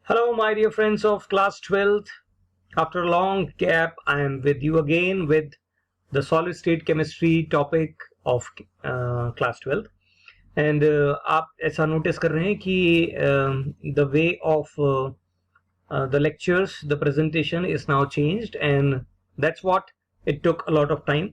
Hello, my dear friends of class 12th. After a long gap, I am with you again with the solid state chemistry topic of class 12th. And आप ऐसा notice कर रहे हैं कि the way of the lectures, the presentation is now changed, and that's what it took a lot of time.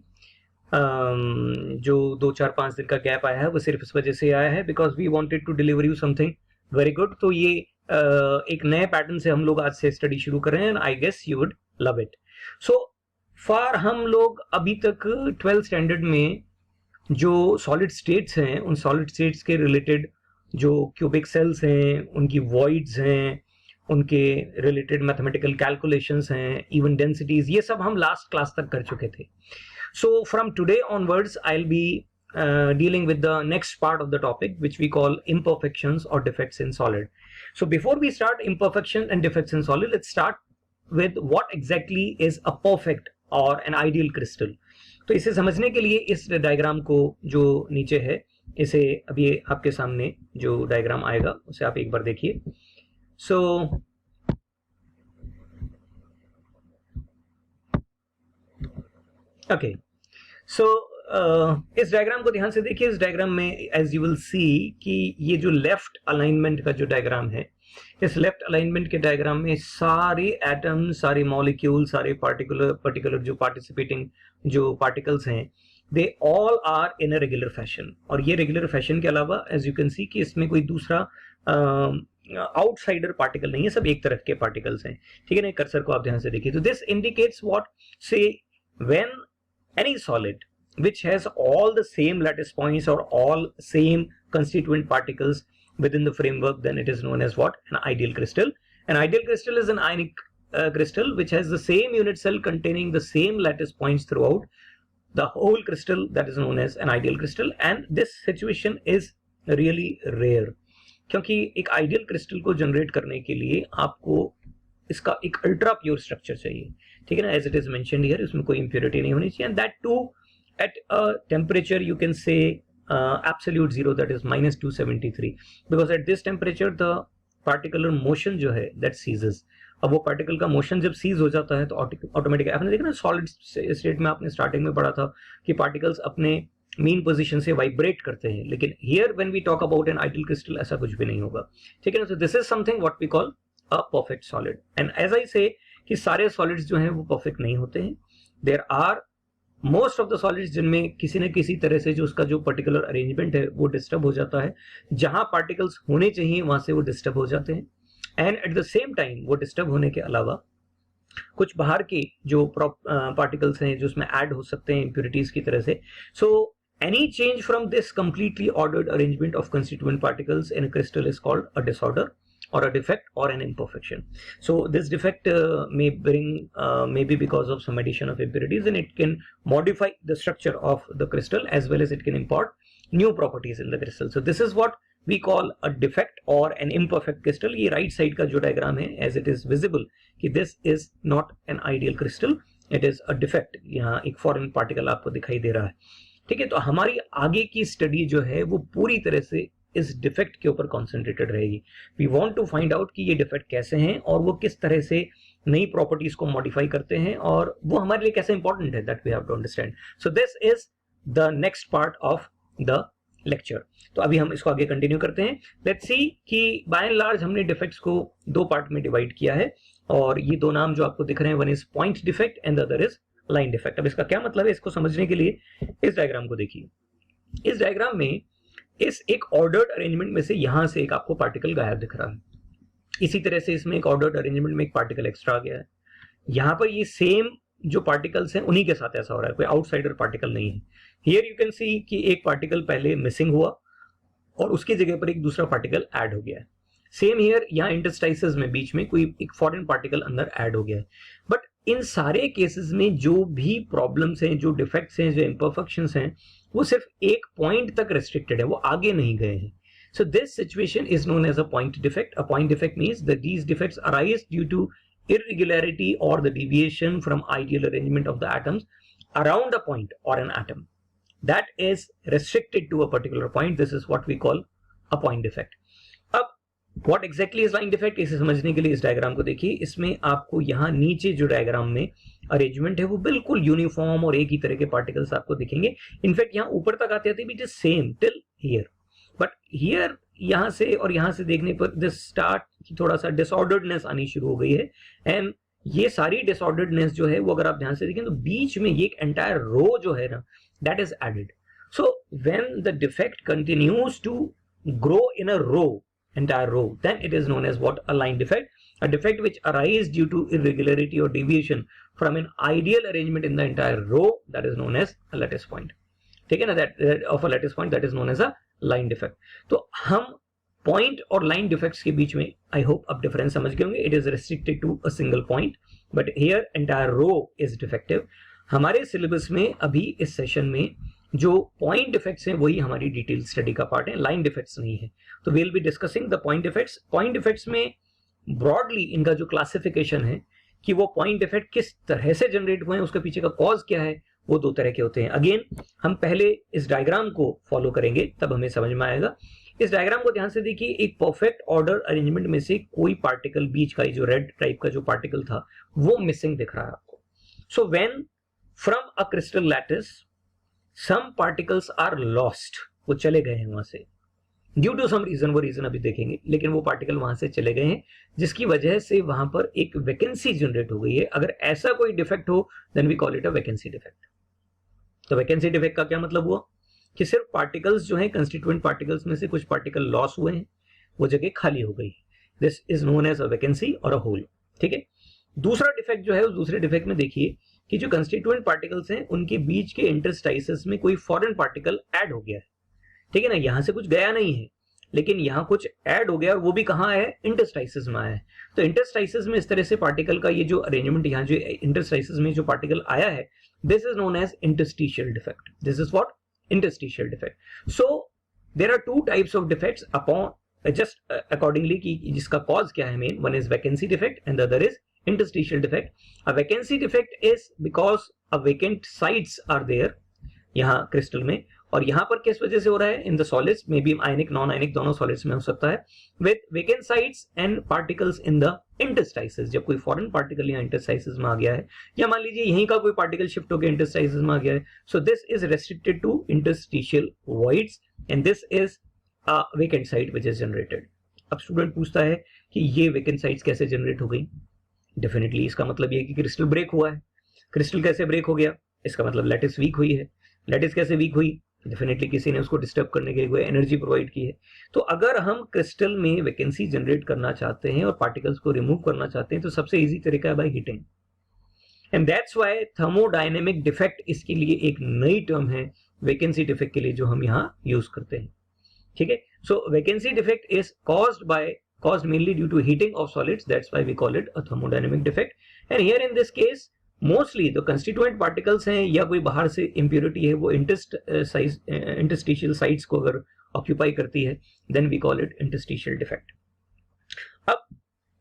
जो 2 4 5 दिन का gap आया है वो सिर्फ इस वजह से आया है because we wanted to deliver you something very good. तो ये एक नए पैटर्न से हम लोग आज से स्टडी शुरू कर रहे हैं and I guess you would love it. So far हम लोग अभी तक 12th स्टैंडर्ड में जो सॉलिड स्टेट्स हैं उन सॉलिड स्टेट्स के रिलेटेड जो क्यूबिक सेल्स हैं, उनकी वॉइड्स हैं, उनके रिलेटेड मैथमेटिकल कैलकुलेशंस हैं, इवन डेंसिटीज, ये सब हम लास्ट क्लास तक कर चुके थे। So from today onwards, I'll be dealing with the next part of the topic, which we call imperfections or defects in solid. So before we start imperfection and defects in solid, let's start with what exactly is a perfect or an ideal crystal. तो इसे समझने के लिए इस diagram को जो नीचे है, इसे अभी आपके सामने जो डायग्राम आएगा उसे आप एक बार देखिए। So ओके, सो इस डायग्राम को ध्यान से देखिए। इस डायग्राम में एज यू विल सी कि ये जो लेफ्ट अलाइनमेंट का जो डायग्राम है, इस लेफ्ट अलाइनमेंट के डायग्राम में सारे एटम, सारे मॉलिक्यूल, सारे पर्टिकुलर जो पार्टिसिपेटिंग जो पार्टिकल्स हैं, they all are in a regular fashion. और ये रेगुलर फैशन के अलावा एज यू कैन सी कि इसमें कोई दूसरा आउटसाइडर पार्टिकल नहीं है, सब एक तरफ के पार्टिकल्स हैं। ठीक है ना, कर्सर को आप ध्यान से देखिए। तो दिस इंडिकेट्स व्हाट, से when any solid which has all the same lattice points or all same constituent particles within the framework, then it is known as what? An ideal crystal. An ideal crystal is an ionic crystal which has the same unit cell containing the same lattice points throughout the whole crystal. That is known as an ideal crystal, and this situation is really rare क्योंकि एक ideal crystal को generate करने के लिए आपको इसका एक ultra pure structure चाहिए। ठीक है ना, as it is mentioned here, इसमें कोई इंप्योरिटी नहीं होनी चाहिए, and that too at a temperature you can say absolute zero, that is -273, because at this temperature the particular motion जो है दैट सीजेस। अब वो पार्टिकल का मोशन जब सीज हो जाता है तो ऑटोमेटिक, आपने देखा ना सॉलिड स्टेट में आपने स्टार्टिंग में पढ़ा था कि पार्टिकल्स अपने मीन पोजीशन से वाइब्रेट करते हैं, लेकिन here when we talk about an ideal crystal ऐसा कुछ भी नहीं होगा। ठीक है ना, so this is something what we call a perfect solid. And as I say कि सारे सॉलिड्स जो हैं वो परफेक्ट नहीं होते हैं। There are most of the solids जिनमें किसी न किसी तरह से जो उसका जो पर्टिकुलर अरेंजमेंट है वो डिस्टर्ब हो जाता है, जहां पार्टिकल्स होने चाहिए वहां से वो डिस्टर्ब हो जाते हैं। And at the same time वो डिस्टर्ब होने के अलावा कुछ बाहर के जो पार्टिकल्स हैं जो उसमें ऐड हो सकते हैं इम्प्योरिटीज की तरह से। सो any change from this completely ordered arrangement of constituent particles in a crystal is called a disorder or a defect or an imperfection. So this defect may bring maybe because of some addition of impurities, and it can modify the structure of the crystal as well as it can impart new properties in the crystal. So this is what we call a defect or an imperfect crystal. ये right side का जो diagram है, as it is visible कि this is not an ideal crystal, it is a defect. यहाँ एक foreign particle आपको दिखाई दे रहा है। ठीक है, तो हमारी आगे की स्टडी जो है वो पूरी तरह से इस डिफेक्ट के ऊपर कॉन्सेंट्रेटेड रहेगी। We want to find out कि ये डिफेक्ट कैसे हैं और वो किस तरह से नई प्रॉपर्टीज को मॉडिफाई करते हैं और वो हमारे लिए कैसे इंपॉर्टेंट है, that we have to understand. So this is the next part of the lecture. तो अभी हम इसको आगे कंटिन्यू करते हैं। लेट्स सी कि बाय एंड लार्ज हमने डिफेक्ट्स को दो पार्ट में डिवाइड किया है, और ये दो नाम जो आपको दिख रहे हैं, one is point defect and the other is line defect. अब इसका क्या मतलब है, इसको समझने के लिए इस डायग्राम को देखिए। इस डायग्राम में इस एक ऑर्डर्ड अरेंजमेंट में से यहां से एक आपको पार्टिकल गायब दिख रहा है, इसी तरह से इसमें एक ऑर्डर्ड अरेंजमेंट में एक पार्टिकल एक्स्ट्रा आ गया है। यहां पर ये सेम जो पार्टिकल्स हैं उन्हीं के साथ ऐसा हो रहा है, कोई आउटसाइडर पार्टिकल नहीं है। हियर यू कैन सी कि एक पार्टिकल पहले मिसिंग हुआ और उसकी जगह पर एक दूसरा पार्टिकल ऐड हो गया है। सेम हियर, यहाँ इंटरस्टाइसेस में बीच में कोई एक फॉरेन पार्टिकल अंदर ऐड हो गया है। बट इन सारे केसेस में जो भी प्रॉब्लम्स हैं, जो डिफेक्ट्स हैं, जो इम्परफेक्शंस हैं, वो सिर्फ एक पॉइंट तक रेस्ट्रिक्टेड है, वो आगे नहीं गए हैं। So this situation is known as a point defect. A point defect means that these defects arise due to irregularity or the deviation from ideal arrangement of the atoms around a point or an atom that is restricted to a particular point. This is what we call a point defect. अब what exactly is line defect, इसे समझने के लिए इस diagram को देखिए। इसमें आपको यहाँ नीचे जो डायग्राम में अरेंजमेंट है वो बिल्कुल यूनिफॉर्म और एक ही तरह के पार्टिकल्स आपको दिखेंगे। इनफैक्ट यहाँ ऊपर तक आते आते भी it is same till here, but here यहाँ से और यहाँ से देखने पर दिस स्टार्ट थोड़ा सा डिसऑर्डर्डनेस आनी शुरू हो गई है। एंड ये सारी डिसऑर्डर्डनेस जो है वो अगर आप ध्यान से देखें तो बीच में ये एक एंटायर रो जो है ना, that is added. So when the defect continues to grow in a row, entire row, then it is known as what? A line defect. A defect which arises due to irregularity or deviation from an ideal arrangement in the entire row, that is known as a lattice point. ठीक है ना, that of a lattice point, that is known as a line defect. तो हम point और line defects के बीच में I hope आप difference समझ गए होंगे. It is restricted to a single point, but here entire row is defective. हमारे सिलेबस में अभी इस सेशन में जो पॉइंट डिफेक्ट्स हैं वही हमारी डिटेल स्टडी का पार्ट है, लाइन डिफेक्ट्स नहीं है। तो we will be discussing the point defects. Point defects में ब्रॉडली इनका जो क्लासिफिकेशन है कि वो पॉइंट डिफेक्ट किस तरह से जनरेट हुए हैं, उसके पीछे का कॉज क्या है, वो दो तरह के होते हैं। अगेन हम पहले इस डायग्राम को फॉलो करेंगे तब हमें समझ में आएगा। इस डायग्राम को ध्यान से देखिए, एक परफेक्ट ऑर्डर अरेंजमेंट में से कोई पार्टिकल बीच का जो रेड टाइप का जो पार्टिकल था वो मिसिंग दिख रहा है आपको। So when from a crystal lattice some particles are lost, वो चले गए हैं वहां से ड्यू टू सम रीजन, वो रीजन अभी देखेंगे, लेकिन वो पार्टिकल वहां से चले गए हैं जिसकी वजह से वहां पर एक वैकेंसी जनरेट हो गई है। अगर ऐसा कोई डिफेक्ट हो then we call it a vacancy defect. तो वैकेंसी डिफेक्ट का क्या मतलब हुआ कि सिर्फ पार्टिकल्स जो हैं, कंस्टिट्यूएंट पार्टिकल्स में से कुछ पार्टिकल लॉस हुए हैं, वो जगह खाली हो गई। This is known as a vacancy और अ होल। ठीक है, दूसरा डिफेक्ट जो है उस दूसरे डिफेक्ट में देखिए कि जो कंस्टिट्यूएंट पार्टिकल्स हैं उनके बीच के इंटरस्टाइसेस में कोई फॉरेन पार्टिकल ऐड हो गया है। ठीक है ना, यहां से कुछ गया नहीं है लेकिन यहां कुछ ऐड हो गया और वो भी कहां है, इंटरस्टाइसेस में आया है। तो इंटरस्टाइसेस में इस तरह से पार्टिकल का ये जो अरेंजमेंट, यहाँ जो इंटरस्टाइसेस में जो पार्टिकल आया है, this is known as interstitial defect. This is what? Interstitial defect. So there are two types of defects upon just accordingly कि जिसका कॉज क्या है main, one is vacancy defect and the other is interstitial defect. A vacancy defect is because a vacant sites are there यहाँ crystal में, और यहाँ पर किस वजह से हो रहा है, इन द सॉलिड्स में भी, आयनिक नॉन आयनिक दोनों सॉलिड्स में हो सकता है, with vacant sites and particles in the interstices. जब कोई फॉरेन पार्टिकल यहाँ इंटरस्टाइसेस में आ गया है, या मान लीजिए यहीं का कोई पार्टिकल शिफ्ट होकर इंटरस्टाइसेस में आ गया है, so this is restricted to interstitial voids and this is a vacant site which is generated. अब स्टूडेंट पूछता है कि ये वेकेंट साइट्स कैसे जनरेट हो गई। डेफिनेटली इसका मतलब ये कि क्रिस्टल ब्रेक हुआ है। क्रिस्टल कैसे ब्रेक हो गया, इसका मतलब लैटिस वीक हुई है। लैटिस कैसे वीक हुई, डेफिनेटली किसी ने उसको डिस्टर्ब करने के लिए कोई एनर्जी प्रोवाइड की है। तो अगर हम क्रिस्टल में वैकेंसी जनरेट करना चाहते हैं और पार्टिकल्स को रिमूव करना चाहते हैं तो सबसे इजी तरीका है by heating, and that's why thermodynamic defect इसके लिए एक नई टर्म है वैकेंसी डिफेक्ट के लिए जो हम यहाँ यूज करते हैं। ठीक है, so vacancy defect is caused mainly due to heating of solids, that's why we call it a thermodynamic defect. And here in this case mostly the constituent particles हैं या कोई बाहर से impurity है वो interstitial sites को अगर occupy करती है then we call it interstitial defect. अब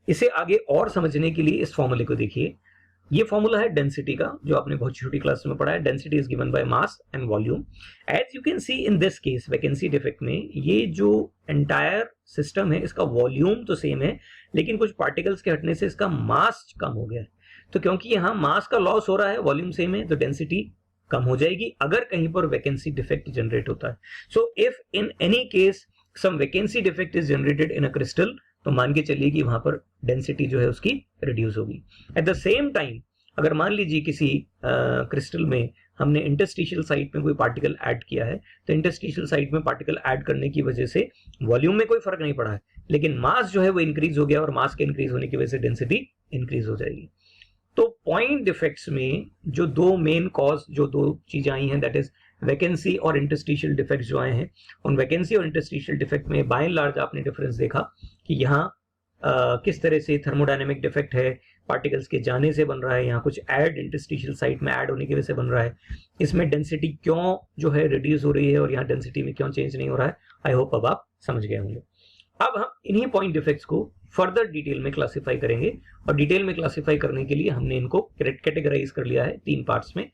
इसे आगे और समझने के लिए इस फॉर्मूले को देखिए। ये फॉर्मूला है डेंसिटी का जो आपने बहुत छोटी क्लास में पढ़ा है। Density is given by mass and volume. As you can see in this case vacancy defect में ये जो एंटायर सिस्टम है इसका वॉल्यूम तो सेम है लेकिन कुछ पार्टिकल्स के हटने से इसका मास कम हो गया है। तो क्योंकि यहाँ मास का लॉस हो रहा है, वॉल्यूम सेम है, तो डेंसिटी कम हो जाएगी अगर कहीं पर वैकेंसी डिफेक्ट जनरेट होता है। So if in any case some vacancy defect is generated in a crystal तो मान के चलिए कि वहां पर डेंसिटी जो है उसकी रिड्यूस होगी। एट द सेम टाइम अगर मान लीजिए किसी क्रिस्टल में हमने इंटरस्टिशियल साइट में कोई पार्टिकल ऐड किया है तो इंटरस्टिशियल साइट में पार्टिकल ऐड करने की वजह से वॉल्यूम में कोई फर्क नहीं पड़ा है लेकिन मास जो है वो इंक्रीज हो गया और मास के इंक्रीज होने की वजह से डेंसिटी इंक्रीज हो जाएगी। तो पॉइंट डिफेक्ट्स में जो दो मेन कॉज, जो दो चीजें आई हैं, दैट इज वैकेंसी और इंटरस्टिशियल डिफेक्ट जो आए हैं, उन वैकेंसी और इंटरस्टिशियल डिफेक्ट में बाय एंड लार्ज आपने डिफरेंस देखा कि यहाँ किस तरह से थर्मोडायनेमिक डिफेक्ट है, पार्टिकल्स के जाने से बन रहा है, यहाँ कुछ ऐड इंटरस्टिशियल साइट में ऐड होने की वजह से बन रहा है, इसमें डेंसिटी क्यों जो है रिड्यूस हो रही है और यहाँ डेंसिटी में क्यों चेंज नहीं हो रहा है। आई होप अब आप समझ गए होंगे। अब हम इन्हीं पॉइंट डिफेक्ट्स को फर्दर डिटेल में क्लासिफाई करेंगे और डिटेल में क्लासिफाई करने के लिए हमने इनको कैटेगराइज कर लिया है 3 पार्ट्स में।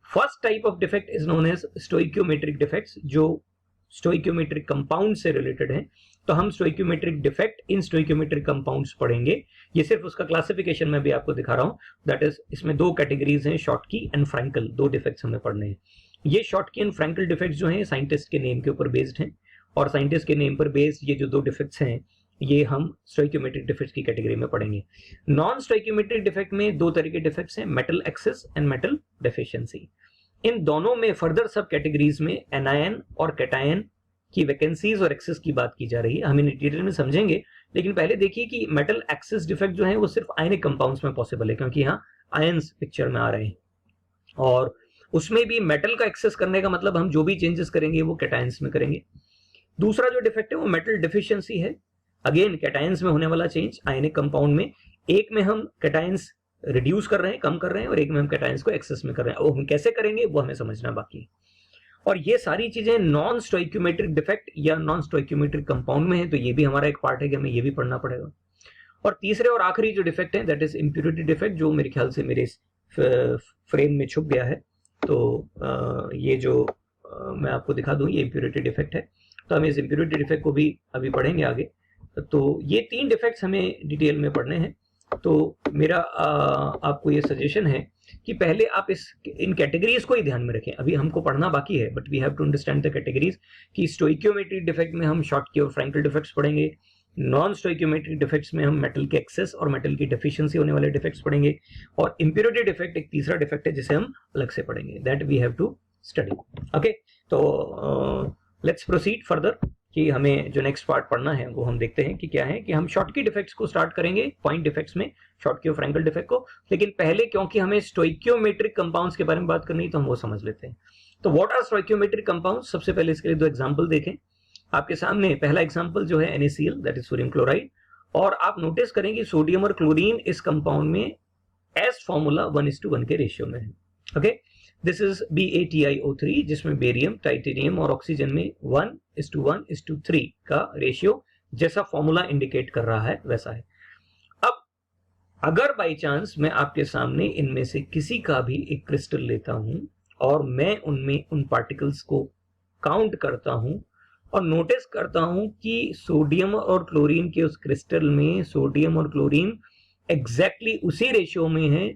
First type of defect is known as stoichiometric defects, जो स्टोइकियोमेट्रिक कंपाउंड से रिलेटेड है। तो हम stoichiometric defect in stoichiometric compounds पढ़ेंगे। ये सिर्फ उसका क्लासिफिकेशन में भी आपको दिखा रहा हूं, दैट इज इसमें दो कैटेगरीज हैं, शॉर्टकी एंड फ्रैंकल, दो डिफेक्ट्स हमें पढ़ने हैं। ये शॉर्टकी एंड फ्रैंकल डिफेक्ट्स जो हैं साइंटिस्ट के नेम के ऊपर बेस्ड हैं, और साइंटिस्ट के नेम पर बेस्ड ये जो दो डिफेक्ट्स हैं ये हम स्टोइकियोमेट्रिक डिफेक्ट्स की कैटेगरी में पढ़ेंगे। नॉन स्टोइकियोमेट्रिक डिफेक्ट में दो तरह के डिफेक्ट्स हैं, metal excess and metal deficiency. इन दोनों में फर्दर सब कैटेगरीज में एनायन और कैटायन की वैकेंसीज और एक्सेस की बात की जा रही है, हम इन डिटेल में समझेंगे। लेकिन पहले देखिए कि मेटल एक्सेस डिफेक्ट जो है वो सिर्फ आयनिक कंपाउंड्स में पॉसिबल है, क्योंकि यहाँ आयंस पिक्चर में आ रहे हैं, और उसमें भी मेटल का एक्सेस करने का मतलब हम जो भी चेंजेस करेंगे वो कैटायंस में करेंगे। दूसरा जो डिफेक्ट है वो मेटल डेफिशिएंसी है, अगेन कैटायंस में होने वाला चेंज आयनिक कंपाउंड में। एक में हम कैटायंस रिड्यूस कर रहे हैं, कम कर रहे हैं, और एक में हम कैटायंस को एक्सेस में कर रहे हैं। वो हम कैसे करेंगे वो हमें समझना बाकी है। और ये सारी चीजें नॉन स्टोइकियोमेट्रिक डिफेक्ट या नॉन स्टोइकियोमेट्रिक कंपाउंड में है, तो ये भी हमारा एक पार्ट है कि हमें ये भी पढ़ना पड़ेगा। और तीसरे और आखिरी जो डिफेक्ट है दैट इज इम्प्योरिटी डिफेक्ट, जो मेरे ख्याल से मेरे फ्रेम में छुप गया है, तो ये जो मैं आपको दिखा दूं ये इम्प्योरिटी डिफेक्ट है। तो हम इस इम्प्योरिटी डिफेक्ट को भी अभी पढ़ेंगे आगे। तो ये तीन डिफेक्ट्स हमें डिटेल में पढ़ने हैं। तो मेरा आपको ये सजेशन है कि पहले आप इन कैटेगरीज को ही ध्यान में रखें, अभी हमको पढ़ना बाकी है, but we have to understand the categories. कि स्टोइकियोमेट्रिक डिफेक्ट में हम शॉर्टकी और फ्रैंकल डिफेक्ट्स पढ़ेंगे, नॉन स्टोइकियोमेट्रिक डिफेक्ट्स में हम मेटल के एक्सेस और मेटल की डेफिशिएंसी होने वाले डिफेक्ट्स पढ़ेंगे, और इम्प्योरिटी डिफेक्ट एक तीसरा डिफेक्ट है जिसे हम अलग से पढ़ेंगे, that we have to study. Okay, तो लेट्स प्रोसीड फर्दर कि हमें जो नेक्स्ट पार्ट पढ़ना है वो हम देखते हैं कि क्या है। कि हम शॉर्टकी डिफेक्ट्स को स्टार्ट करेंगे, पॉइंट डिफेक्ट्स में शॉर्टकी और फ्रैंकल डिफेक्ट को। लेकिन पहले क्योंकि हमें स्टोइकियोमेट्रिक कंपाउंड्स के बारे में बात करनी है तो हम वो समझ लेते हैं। तो व्हाट आर स्टोइकियोमेट्रिक कंपाउंड्स, सबसे पहले इसके लिए दो एग्जांपल देखें आपके सामने। पहला एग्जांपल जो है NaCl, that is sodium chloride, और आप नोटिस करेंगे सोडियम और क्लोरीन इस कंपाउंड में एस फॉर्मूला 1:1 के रेशियो में है। ओके, दिस इज BaTiO3, जिसमें बेरियम, टाइटेनियम और ऑक्सीजन में 1:1:3 का रेशियो जैसा फॉर्मूला इंडिकेट कर रहा है वैसा है। अब अगर बाई चांस मैं आपके सामने इनमें से किसी का भी एक क्रिस्टल लेता हूं और मैं उनमें उन पार्टिकल्स को काउंट करता हूं और नोटिस करता हूं कि सोडियम और क्लोरीन के उस क्रिस्टल में सोडियम और क्लोरीन एग्जैक्टली उसी रेशियो में है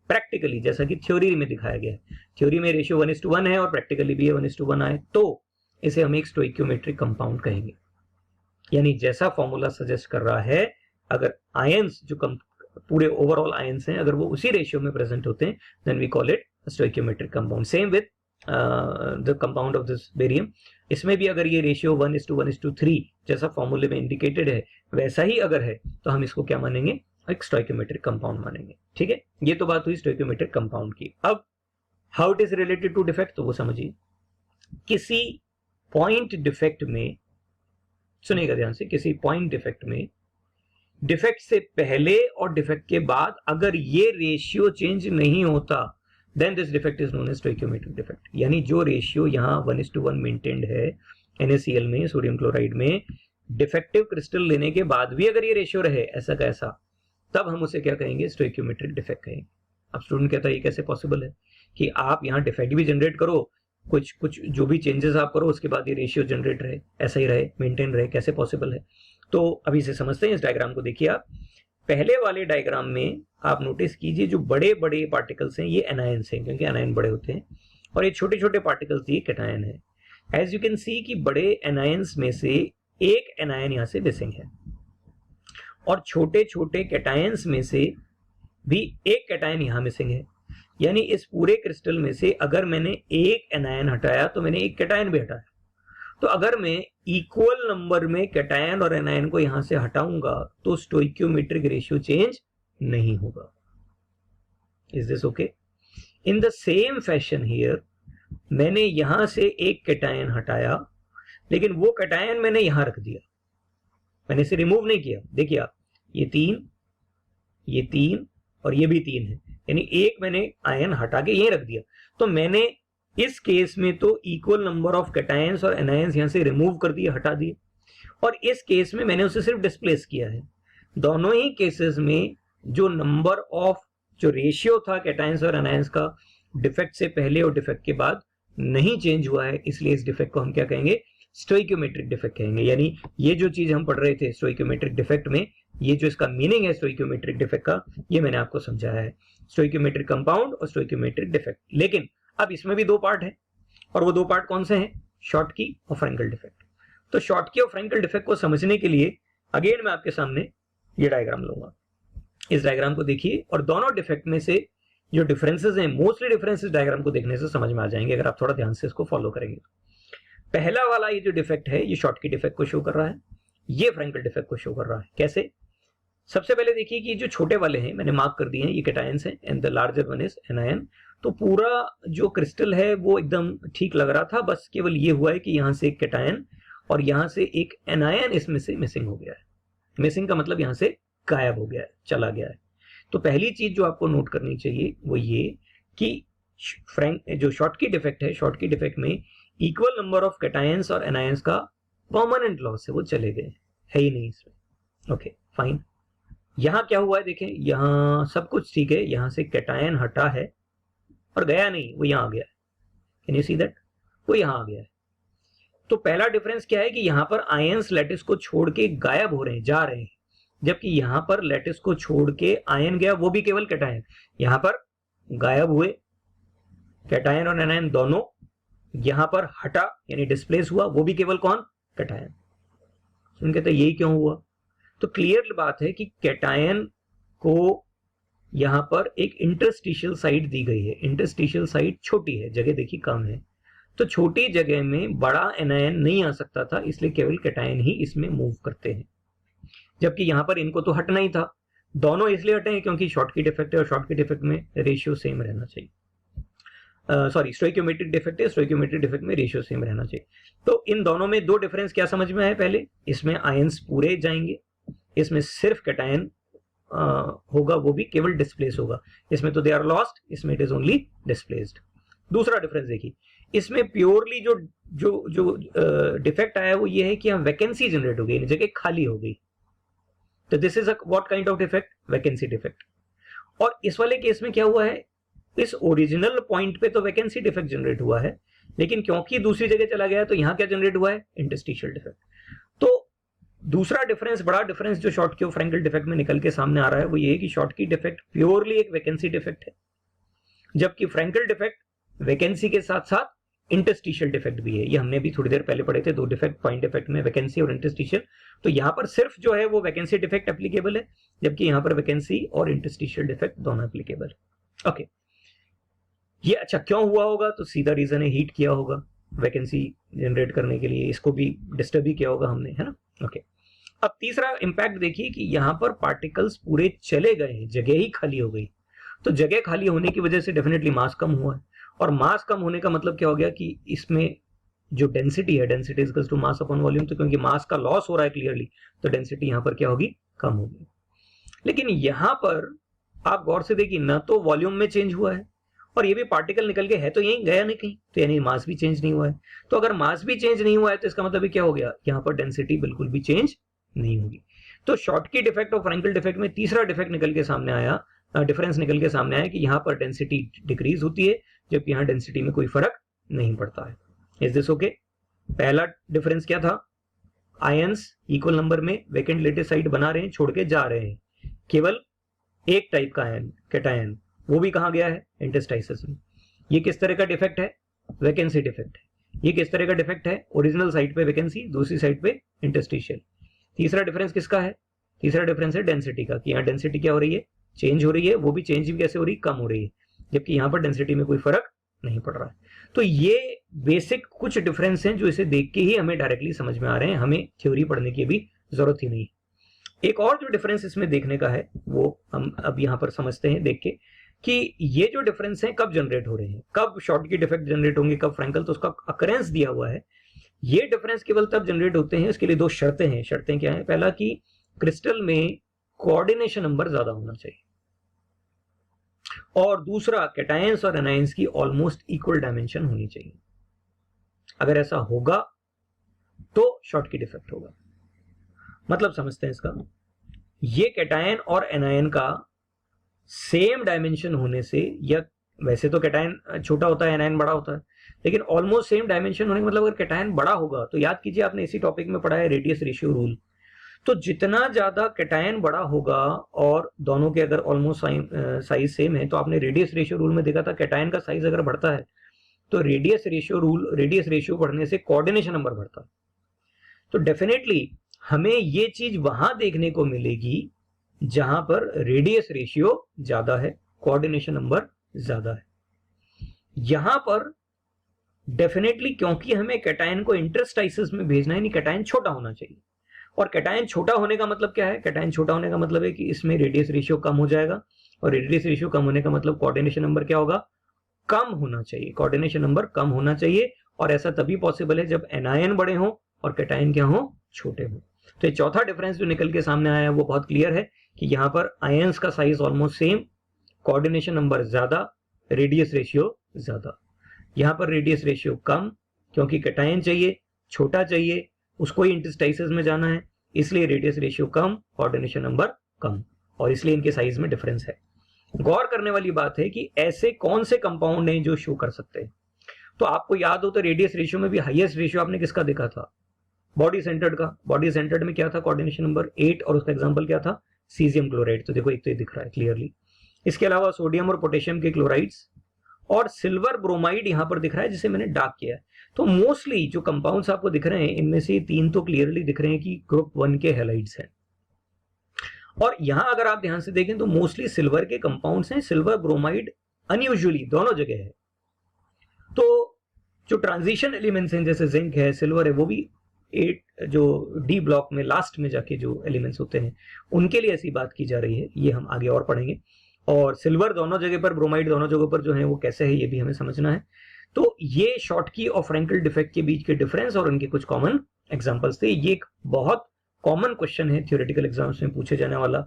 प्रैक्टिकली, जैसा कि थ्योरी में दिखाया गया है। थ्योरी में रेशियो 1:1 है और प्रैक्टिकली भी 1:1 आए, तो इसे हम एक स्टोइकियोमेट्रिक कंपाउंड कहेंगे। यानी जैसा फॉर्मूला सजेस्ट कर रहा है, अगर आयंस जो पूरे ओवरऑल आयंस हैं अगर वो उसी रेशियो में प्रेजेंट होते हैं then we call it stoichiometric compound. Same with the compound of this barium, इसमें भी अगर ये रेशियो 1:1:3 जैसा फॉर्मूले में इंडिकेटेड है वैसा ही अगर है तो हम इसको क्या मानेंगे, एक स्टोइकियोमेट्रिक कंपाउंड मानेंगे। ठीक है, ये तो बात हुई स्टोइकियोमेट्रिक कंपाउंड की। अब how it is related to defect, तो वो समझिए। किसी पॉइंट डिफेक्ट में, सुनिएगा ध्यान से, किसी पॉइंट डिफेक्ट में डिफेक्ट से पहले और डिफेक्ट के बाद अगर ये रेशियो चेंज नहीं होता then this defect is known as stoichiometric defect. यानी जो रेशियो यहाँ 1:1 मेंटेन्ड है NaCl में, सोडियम क्लोराइड में, डिफेक्टिव क्रिस्टल लेने के बाद भी अगर ये रेशियो रहे ऐसा का ऐसा, तब हम उसे क्या कहेंगे, स्टोइकियोमेट्रिक डिफेक्ट कहेंगे। अब स्टूडेंट कहता है ये कैसे पॉसिबल है कि आप यहाँ डिफेक्ट भी जनरेट करो, कुछ जो भी चेंजेस आप करो उसके बाद ये रेशियो जनरेट रहे, ऐसा ही रहे, मेंटेन रहे, कैसे पॉसिबल है। तो अभी से समझते हैं, इस डायग्राम को देखिए आप। पहले वाले डायग्राम में आप नोटिस कीजिए जो बड़े बड़े पार्टिकल्स हैं ये एनायंस हैं, क्योंकि एनायन बड़े होते हैं, और ये छोटे छोटे पार्टिकल्स ये कैटायन है। एज यू कैन सी कि बड़े एनायंस में से एक एनायन यहाँ से मिसिंग है, और छोटे छोटे कैटायंस में से भी एक कैटायन यहाँ मिसिंग है। यानी इस पूरे क्रिस्टल में से अगर मैंने एक एनायन हटाया तो मैंने एक कैटायन भी हटाया। तो अगर मैं इक्वल नंबर में कैटायन और एनायन को यहां से हटाऊंगा तो स्टोइकियोमेट्रिक रेशियो चेंज नहीं होगा। Is this okay? In the same fashion here, मैंने यहां से एक कैटायन हटाया लेकिन वो कैटायन मैंने यहां रख दिया, मैंने इसे रिमूव नहीं किया। देखिए आप, ये तीन और ये भी 3 है, यानी एक मैंने आयन हटा के यहीं रख दिया। तो मैंने इस केस में तो इक्वल नंबर ऑफ कैटायंस और एनायंस यहां से रिमूव कर दिए, हटा दिए, और इस केस में मैंने उसे सिर्फ डिस्प्लेस किया है। दोनों ही केसेस में जो नंबर ऑफ, जो रेशियो था कैटायंस और एनायंस का डिफेक्ट से पहले और डिफेक्ट के बाद नहीं चेंज हुआ है, इसलिए इस डिफेक्ट को हम क्या कहेंगे, स्टोइकियोमेट्रिक डिफेक्ट कहेंगे। यानी ये जो चीज हम पढ़ रहे थे स्टोइकियोमेट्रिक डिफेक्ट में, ये जो इसका मीनिंग है स्टोइकियोमेट्रिक डिफेक्ट का, ये मैंने आपको समझाया है, स्टोइकियोमेट्रिक कंपाउंड और स्टोइकियोमेट्रिक डिफेक्ट। लेकिन अब इसमें भी दो पार्ट है, और वो दो पार्ट कौन से हैं? शॉर्टकी और फ्रैंकल डिफेक्ट। तो शॉर्टकी और फ्रैंकल डिफेक्ट को समझने के लिए अगेन मैं आपके सामने ये डायग्राम लूंगा। इस डायग्राम को देखिए, और दोनों डिफेक्ट में से जो डिफरेंसेस हैं, मोस्टली डिफरेंसेस डायग्राम को देखने से समझ में आ जाएंगे अगर आप थोड़ा ध्यान से इसको फॉलो करेंगे। पहला वाला ये जो डिफेक्ट है, ये शॉर्टकी डिफेक्ट को शो कर रहा है, ये फ्रैंकल डिफेक्ट को शो कर रहा है। कैसे? सबसे पहले देखिए कि जो छोटे वाले हैं मैंने मार्क कर दिए हैं, ये कैटायंस हैं and the larger one is anion. तो पूरा जो क्रिस्टल है वो एकदम ठीक लग रहा था, बस केवल ये हुआ है कि यहां से एक कैटायन और यहां से एक एनायन इसमें से मिसिंग हो गया है। मिसिंग का मतलब यहां से गायब हो गया है, चला गया है। तो पहली चीज जो आपको नोट करनी चाहिए वो ये कि जो शॉर्टकी डिफेक्ट है, शॉर्टकी डिफेक्ट में इक्वल नंबर ऑफ कैटायंस और एनायंस का परमानेंट लॉस है, वो चले गए, है ही नहीं इसमें। Okay fine. यहां क्या हुआ है देखें, यहां सब कुछ ठीक है, यहां से कैटायन हटा है और गया नहीं, वो यहां आ गया है। Can you see that? वो यहां आ गया है। तो पहला डिफरेंस क्या है कि यहां पर आयंस लैटिस को छोड़ के गायब हो रहे हैं, जा रहे हैं, जबकि यहां पर लैटिस को छोड़ के आयन गया, वो भी केवल कैटायन। यहां पर गायब हुए कैटायन और एनायन दोनों, यहां पर हटा यानी डिस्प्लेस हुआ, वो भी केवल कौन? कैटायन। सुन कहते यही क्यों हुआ? तो क्लियर बात है कि कैटायन को यहां पर एक इंटरस्टिशियल साइट दी गई है। इंटरस्टिशियल साइट छोटी है, जगह देखिए कम है, तो छोटी जगह में बड़ा एनायन नहीं आ सकता था, इसलिए केवल कैटायन ही इसमें मूव करते हैं। जबकि यहां पर इनको तो हटना ही था। दोनों इसलिए हटे हैं क्योंकि शॉर्टकी डिफेक्ट है और शॉर्टकी डिफेक्ट में रेशियो सेम रहना चाहिए। सॉरी, स्टोइकियोमेट्रिक डिफेक्ट है, स्टोइकियोमेट्रिक डिफेक्ट में रेशियो सेम रहना चाहिए। तो इन दोनों में दो डिफरेंस क्या समझ में आए? पहले इसमें आयंस पूरे जाएंगे, इसमें सिर्फ कैटायन होगा, वो भी केवल डिस्प्लेस होगा। इसमें तो दे आर लॉस्ट, इसमें इट इज ओनली डिस्प्लेस्ड। दूसरा डिफरेंस देखिए, इसमें प्योरली जो जो जो डिफेक्ट आया वो ये है कि यहाँ वैकेंसी जनरेट हो गई, जगह खाली हो गई। तो this is what kind of defect? Vacancy defect. और इस वाले केस में क्या हुआ है, इस ओरिजिनल पॉइंट पे तो वैकेंसी डिफेक्ट जनरेट हुआ है, लेकिन क्योंकि दूसरी जगह चला गया तो यहां क्या जनरेट हुआ है? Interstitial defect. तो दूसरा डिफरेंस, बड़ा डिफरेंस जो शॉर्टकी और फ्रैंकल डिफेक्ट में निकल के सामने आ रहा है वो ये है कि शॉर्टकी डिफेक्ट प्योरली एक वैकेंसी डिफेक्ट है, जबकि फ्रैंकल डिफेक्ट वैकेंसी के साथ साथ इंटरस्टिशियल डिफेक्ट भी है। ये हमने भी थोड़ी देर पहले पढ़े थे, दो डिफेक्ट पॉइंट डिफेक्ट में, वैकेंसी और इंटरस्टिशियल। तो यहां पर सिर्फ जो है वो वैकेंसी डिफेक्ट एप्लीकेबल है, जबकि यहां पर वैकेंसी और इंटरस्टिशियल डिफेक्ट दोनों एप्लीकेबल है। ओके, ये अच्छा क्यों हुआ होगा? तो सीधा रीजन है, हीट किया होगा वैकेंसी जनरेट करने के लिए, इसको भी डिस्टर्ब ही किया होगा हमने, है ना। ओके, अब तीसरा इंपैक्ट देखिए कि यहां पर पार्टिकल्स पूरे चले गए हैं, जगह ही खाली हो गई। तो जगह खाली होने की वजह से डेफिनेटली मास कम हुआ है, और मास कम होने का मतलब क्या हो गया कि इसमें जो डेंसिटी है, density equals to mass upon volume, तो क्योंकि मास का लॉस हो रहा है क्लियरली, तो डेंसिटी यहां पर क्या होगी? कम होगी। लेकिन यहां पर आप गौर से देखिए, ना तो वॉल्यूम में चेंज हुआ है, और ये भी पार्टिकल निकल के है तो यहीं, गया नहीं कहीं, तो यानी मास भी चेंज नहीं हुआ है। तो अगर मास भी चेंज नहीं हुआ है तो इसका मतलब क्या हो गया? यहां पर डेंसिटी बिल्कुल भी चेंज नहीं होगी। तो शॉर्टकी डिफेक्ट और फ्रैंकल डिफेक्ट में तीसरा डिफेक्ट निकल के सामने आया, डिफरेंस निकल के सामने आया कि यहां पर डेंसिटी डिक्रीज होती है, जबकि यहां डेंसिटी में कोई फर्क नहीं पड़ता है। Is this okay? पहला डिफरेंस क्या था? आयंस इक्वल नंबर में वैकेंट लेटिस साइट बना रहे हैं, छोड़ के जा रहे हैं, केवल एक टाइप का आयन कैटायन, वो भी कहां गया है? इंटरस्टाइसिस में। ये किस तरह का डिफेक्ट है? वैकेंसी डिफेक्ट है। ये किस तरह का डिफेक्ट है? ओरिजिनल साइट पे वैकेंसी, दूसरी साइट पे इंटरस्टिशियल। तीसरा डिफरेंस किसका है? तीसरा डिफरेंस है डेंसिटी का, कि यहाँ डेंसिटी क्या हो रही है? चेंज हो रही है, वो भी चेंज भी कैसे हो रही है? कम हो रही है, जबकि यहां पर डेंसिटी में कोई फर्क नहीं पड़ रहा है। तो ये बेसिक कुछ डिफरेंस हैं जो इसे देख के ही हमें डायरेक्टली समझ में आ रहे हैं, हमें थ्योरी पढ़ने की भी जरूरत ही नहीं। एक और जो डिफरेंस इसमें देखने का है वो हम अब यहां पर समझते हैं देख के, कि ये जो डिफरेंस है कब जनरेट हो रहे हैं, कब शॉर्टकी डिफेक्ट जनरेट होंगे, कब फ्रैंकल, तो उसका अकरेंस दिया हुआ है। ये डिफरेंस केवल तब जनरेट होते हैं, इसके लिए दो शर्तें हैं। शर्तें क्या है? पहला कि क्रिस्टल में कोऑर्डिनेशन नंबर ज्यादा होना चाहिए, और दूसरा कैटायंस और एनायंस की ऑलमोस्ट इक्वल डायमेंशन होनी चाहिए। अगर ऐसा होगा तो शॉर्टकी डिफेक्ट होगा। मतलब समझते हैं इसका, ये कैटायन और एनायन का सेम डायमेंशन होने से, या वैसे तो कैटायन छोटा होता है, एनायन बड़ा होता है, लेकिन ऑलमोस्ट सेम डायमेंशन होने का मतलब अगर कैटायन बड़ा होगा, तो याद कीजिए आपने इसी टॉपिक में पढ़ा है रेडियस रेशियो रूल, तो जितना ज्यादा कैटायन बड़ा होगा और दोनों के अगर ऑलमोस्ट साइज सेम है, तो आपने रेडियस रेशियो रूल में देखा था कैटायन का साइज अगर बढ़ता है तो रेडियस रेशियो बढ़ने से कोऑर्डिनेशन नंबर बढ़ता है। तो डेफिनेटली हमें ये चीज वहां देखने को मिलेगी जहां पर रेडियस रेशियो ज्यादा है, कोऑर्डिनेशन नंबर ज्यादा है। यहां पर डेफिनेटली क्योंकि हमें कैटायन को इंटरस्टाइसिस में भेजना है, यानी कैटायन छोटा होना चाहिए, और कैटायन छोटा होने का मतलब क्या है, कैटायन छोटा होने का मतलब है कि इसमें रेडियस रेशियो कम हो जाएगा, और रेडियस रेशियो कम होने का मतलब कोऑर्डिनेशन नंबर क्या होगा, कम होना चाहिए, कोऑर्डिनेशन नंबर कम होना चाहिए। और ऐसा तभी पॉसिबल है जब एनायन बड़े हों और कैटायन क्या हो, छोटे हों। तो ये चौथा डिफरेंस जो निकल के सामने आया है वो बहुत क्लियर है कि यहाँ पर आयंस का size almost same, coordination number ज्यादा, रेडियस रेशियो ज्यादा। यहाँ पर रेडियस रेशियो कम क्योंकि कैटायन चाहिए, छोटा चाहिए, उसको ही इंटरस्टाइसिस में जाना है, इसलिए रेडियस रेशियो कम, कोऑर्डिनेशन नंबर कम, और इसलिए इनके साइज में डिफरेंस है। गौर करने वाली बात है कि ऐसे कौन से कंपाउंड हैं जो शो कर सकते हैं। तो आपको याद हो तो रेडियस रेशियो में भी हाईएस्ट रेशियो आपने किसका देखा था, बॉडी सेंटर्ड का। बॉडी सेंटर्ड में क्या था, कोऑर्डिनेशन नंबर 8, और उसका एग्जांपल क्या था, सीजियम क्लोराइड। तो देखो एक तो ये दिख रहा है क्लियरली। इसके अलावा सोडियम और पोटेशियम के क्लोराइड्स, और सिल्वर ब्रोमाइड यहां पर दिख रहा है जिसे मैंने डार्क किया है। तो मोस्टली जो कंपाउंड्स आपको दिख रहे हैं इनमें से 3 तो क्लियरली दिख रहे हैं कि ग्रुप 1 के हैलाइड्स हैं। और यहां अगर आप ध्यान से देखें तो मोस्टली सिल्वर के कंपाउंड्स हैं, सिल्वर ब्रोमाइड अनयूजुअली दोनों जगह है। तो जो ट्रांजिशन एलिमेंट्स हैं जैसे जिंक है, सिल्वर है, वो भी 8 जो डी ब्लॉक में लास्ट में जाके जो एलिमेंट्स होते हैं उनके लिए ऐसी बात की जा रही है, ये हम आगे और पढ़ेंगे। और सिल्वर दोनों जगह पर, ब्रोमाइड दोनों जगह पर जो है वो कैसे है ये भी हमें समझना है। तो ये शॉर्टकी और फ्रैंकल डिफेक्ट के बीच के डिफरेंस और उनके कुछ कॉमन एग्जांपल्स थे। ये एक बहुत कॉमन क्वेश्चन है थियोरेटिकल एग्जाम्स में पूछे जाने वाला,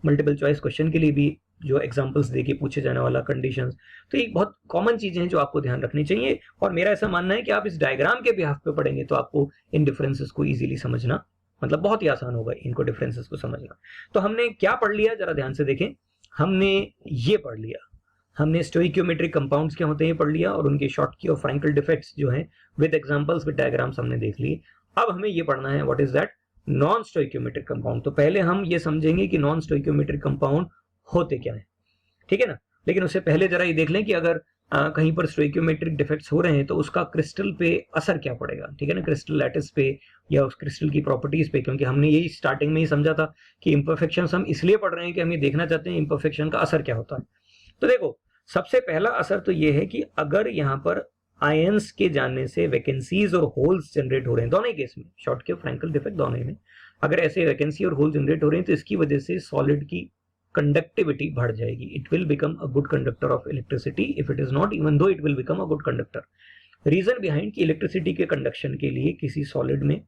मल्टीपल चॉइस क्वेश्चन के लिए भी जो एग्जांपल्स देके पूछे जाने वाला, कंडीशंस। तो ये बहुत कॉमन चीजें हैं जो आपको ध्यान रखनी चाहिए, और मेरा ऐसा मानना है कि आप इस डायग्राम के बिहाफ पे पढ़ेंगे तो आपको इन डिफरेंसेस को इजीली समझना मतलब बहुत ही आसान होगा इनको डिफरेंसेस को समझना। तो हमने क्या पढ़ लिया, जरा ध्यान से देखें। हमने ये पढ़ लिया, हमने स्टोइकियोमेट्रिक कंपाउंड्स क्या होते हैं पढ़ लिया, और उनके शॉर्टकी और फ्रैंकल डिफेक्ट्स जो हैं विद एग्जांपल्स विद डायग्राम्स हमने देख लिए। अब हमें ये पढ़ना है what is that non stoichiometric compound. तो पहले हम ये समझेंगे कि नॉन स्टोइकियोमेट्रिक कंपाउंड होते क्या है, ठीक है ना। लेकिन उससे पहले जरा ये देख लें कि अगर कहीं पर स्टोइकियोमेट्रिक डिफेक्ट्स हो रहे हैं तो उसका क्रिस्टल पे असर क्या पड़ेगा, ठीक है ना, क्रिस्टल लैटिस पे या उस क्रिस्टल की प्रॉपर्टीज पे। क्योंकि हमने यही स्टार्टिंग में ही समझा था कि इंपरफेक्शंस हम इसलिए पढ़ रहे हैं कि हम ये देखना चाहते हैं इंपरफेक्शन का असर क्या होता है। तो देखो सबसे पहला असर तो ये है कि अगर यहाँ पर आयंस के जाने से वैकेंसीज और होल्स जनरेट हो रहे हैं, दोनों ही केस में, शॉर्टकी और फ्रैंकल डिफेक्ट दोनों में, अगर ऐसे वैकेंसी और होल जनरेट हो रहे हैं तो इसकी वजह से सॉलिड की कंडक्टिविटी बढ़ जाएगी। It will become a good conductor of electricity, if it is not, even though it will become a good conductor. Reason behind कि इलेक्ट्रिसिटी के कंडक्शन के लिए किसी सॉलिड में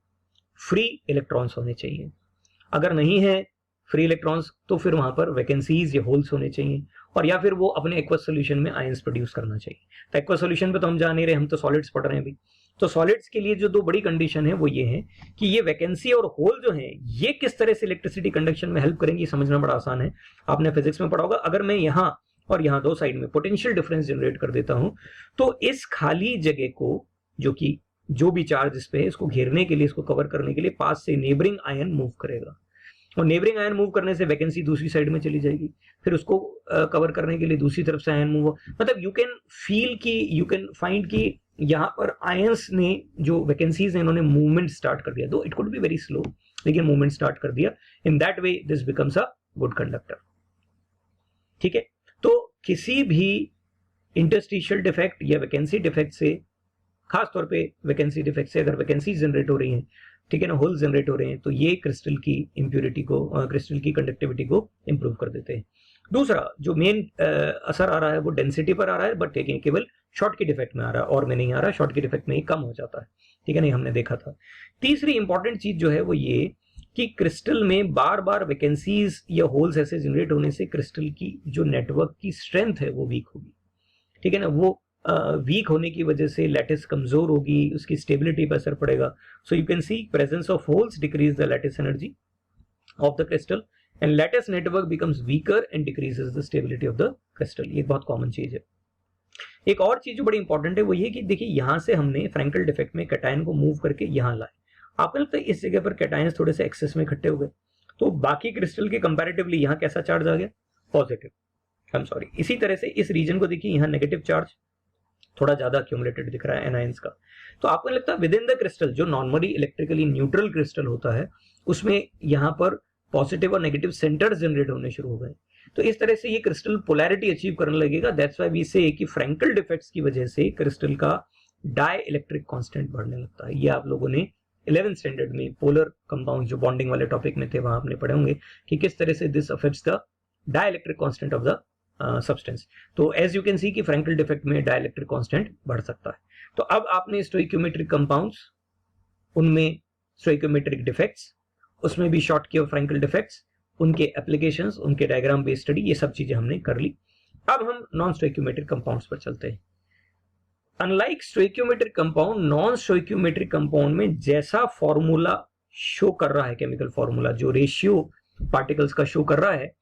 फ्री इलेक्ट्रॉन्स होने चाहिए। अगर नहीं है फ्री इलेक्ट्रॉन्स तो फिर वहां पर वैकेंसीज या होल्स होने चाहिए, और या फिर वो अपने एक्वस सोल्यूशन में आयंस प्रोड्यूस करना चाहिए। तो एक्वस सोल्यूशन पे तो हम जा नहीं रहे, हम तो सॉलिड्स पढ़ रहे हैं अभी। तो सॉलिड्स के लिए जो दो बड़ी कंडीशन है वो ये है कि ये वैकेंसी और होल जो है ये किस तरह से इलेक्ट्रिसिटी कंडक्शन में हेल्प करेंगी, समझना बड़ा आसान है, आपने फिजिक्स में पढ़ा होगा। अगर मैं यहाँ और यहाँ दो साइड में पोटेंशियल डिफरेंस जनरेट कर देता हूं तो इस खाली जगह को, जो कि जो भी चार्ज इस पे है, इसको घेरने के लिए, इसको कवर करने के लिए पास से नेबरिंग आयन मूव करेगा, और नेबरिंग आयन मूव करने से वैकेंसी दूसरी साइड में चली जाएगी, फिर उसको कवर करने के लिए दूसरी तरफ से आयन मूव, मतलब यू कैन फील की, यू कैन फाइंड कि यहाँ पर आयंस ने जो वैकेंसीज है इन्होंने मूवमेंट स्टार्ट कर दिया, दो it could be very slow, लेकिन मूवमेंट स्टार्ट कर दिया। In that way this becomes a good conductor, ठीक है। तो किसी भी इंटरस्टिशियल डिफेक्ट या वैकेंसी डिफेक्ट से, खास तौर पे वैकेंसी डिफेक्ट से अगर वैकेंसी जनरेट हो रही है, ठीक है ना, होल जनरेट हो रहे हैं, तो ये क्रिस्टल की इंप्योरिटी को, क्रिस्टल की कंडक्टिविटी को इंप्रूव कर देते हैं। दूसरा जो मेन असर आ रहा है वो डेंसिटी पर आ रहा है, बट केवल शॉर्ट की डिफेक्ट में आ रहा है, और में नहीं आ रहा, शॉर्ट की डिफेक्ट में ही कम हो जाता है, ठीक है, नहीं हमने देखा था। तीसरी इंपॉर्टेंट चीज जो है वो ये कि क्रिस्टल में बार बार वैकेंसीज या होल्स ऐसे जनरेट होने से क्रिस्टल की जो नेटवर्क की स्ट्रेंथ है वो वीक होगी, ठीक है ना। वो वीक होने की वजह से लैटिस कमजोर होगी, उसकी स्टेबिलिटी पर असर पड़ेगा। So you can C presence of holes decrease the lattice energy of the crystal and lattice network becomes weaker and decreases the stability of the crystal. ये बहुत कॉमन चीज है। एक और चीज जो बड़ी इंपॉर्टेंट है वो ये कि देखिए यहां से हमने फ्रैंकल डिफेक्ट में कैटायन को मूव करके यहां लाए, आपको लगता है इस जगह पर कैटायंस थोड़े से एक्सेस में इकट्ठे हो गए, तो बाकी क्रिस्टल के कंपैरेटिवली यहां कैसा चार्ज आ गया, पॉजिटिव, आई एम सॉरी। इसी तरह से इस रीजन को देखिए यहां नेगेटिव चार्ज थोड़ा ज्यादा अक्यूमुलेटेड दिख रहा है एनायंस का। तो आपको लगता है विद इन द क्रिस्टल जो नॉर्मली इलेक्ट्रिकली न्यूट्रल क्रिस्टल होता है उसमें यहां पर पॉजिटिव और नेगेटिव सेंटर्स जनरेट होने शुरू हो गए, तो इस तरह से ये क्रिस्टल पोलैरिटी अचीव करने लगेगा। दैट्स व्हाई वी से कि फ्रैंकल डिफेक्ट्स की वजह से क्रिस्टल का डाई इलेक्ट्रिक कांस्टेंट बढ़ने लगता है। ये आप लोगों ने 11th स्टैंडर्ड में पोलर कंपाउंड जो बॉन्डिंग वाले टॉपिक में थे वहां आपने पढ़े होंगे कि किस तरह से this affects the dielectric constant of the substance. तो एज यू कैन सी कि फ्रैंकल डिफेक्ट में डाई इलेक्ट्रिक कांस्टेंट बढ़ सकता है। तो अब आपने स्टोइकियोमेट्रिक कंपाउंड्स, उनमें स्टोइकियोमेट्रिक डिफेक्ट्स, उसमें भी शॉर्ट किया फ्रैंकल डिफेक्ट्स, उनके एप्लीकेशंस, उनके डायग्राम बेस्ड स्टडी, ये सब चीजें हमने कर ली। अब हम नॉन स्टोइकियोमेट्रिक कंपाउंड्स पर चलते हैं। Unlike stoichiometric compound, non stoichiometric compound में जैसा फॉर्मूला शो कर रहा है, केमिकल फॉर्मूला जो रेशियो पार्टिकल्स का शो कर रहा है,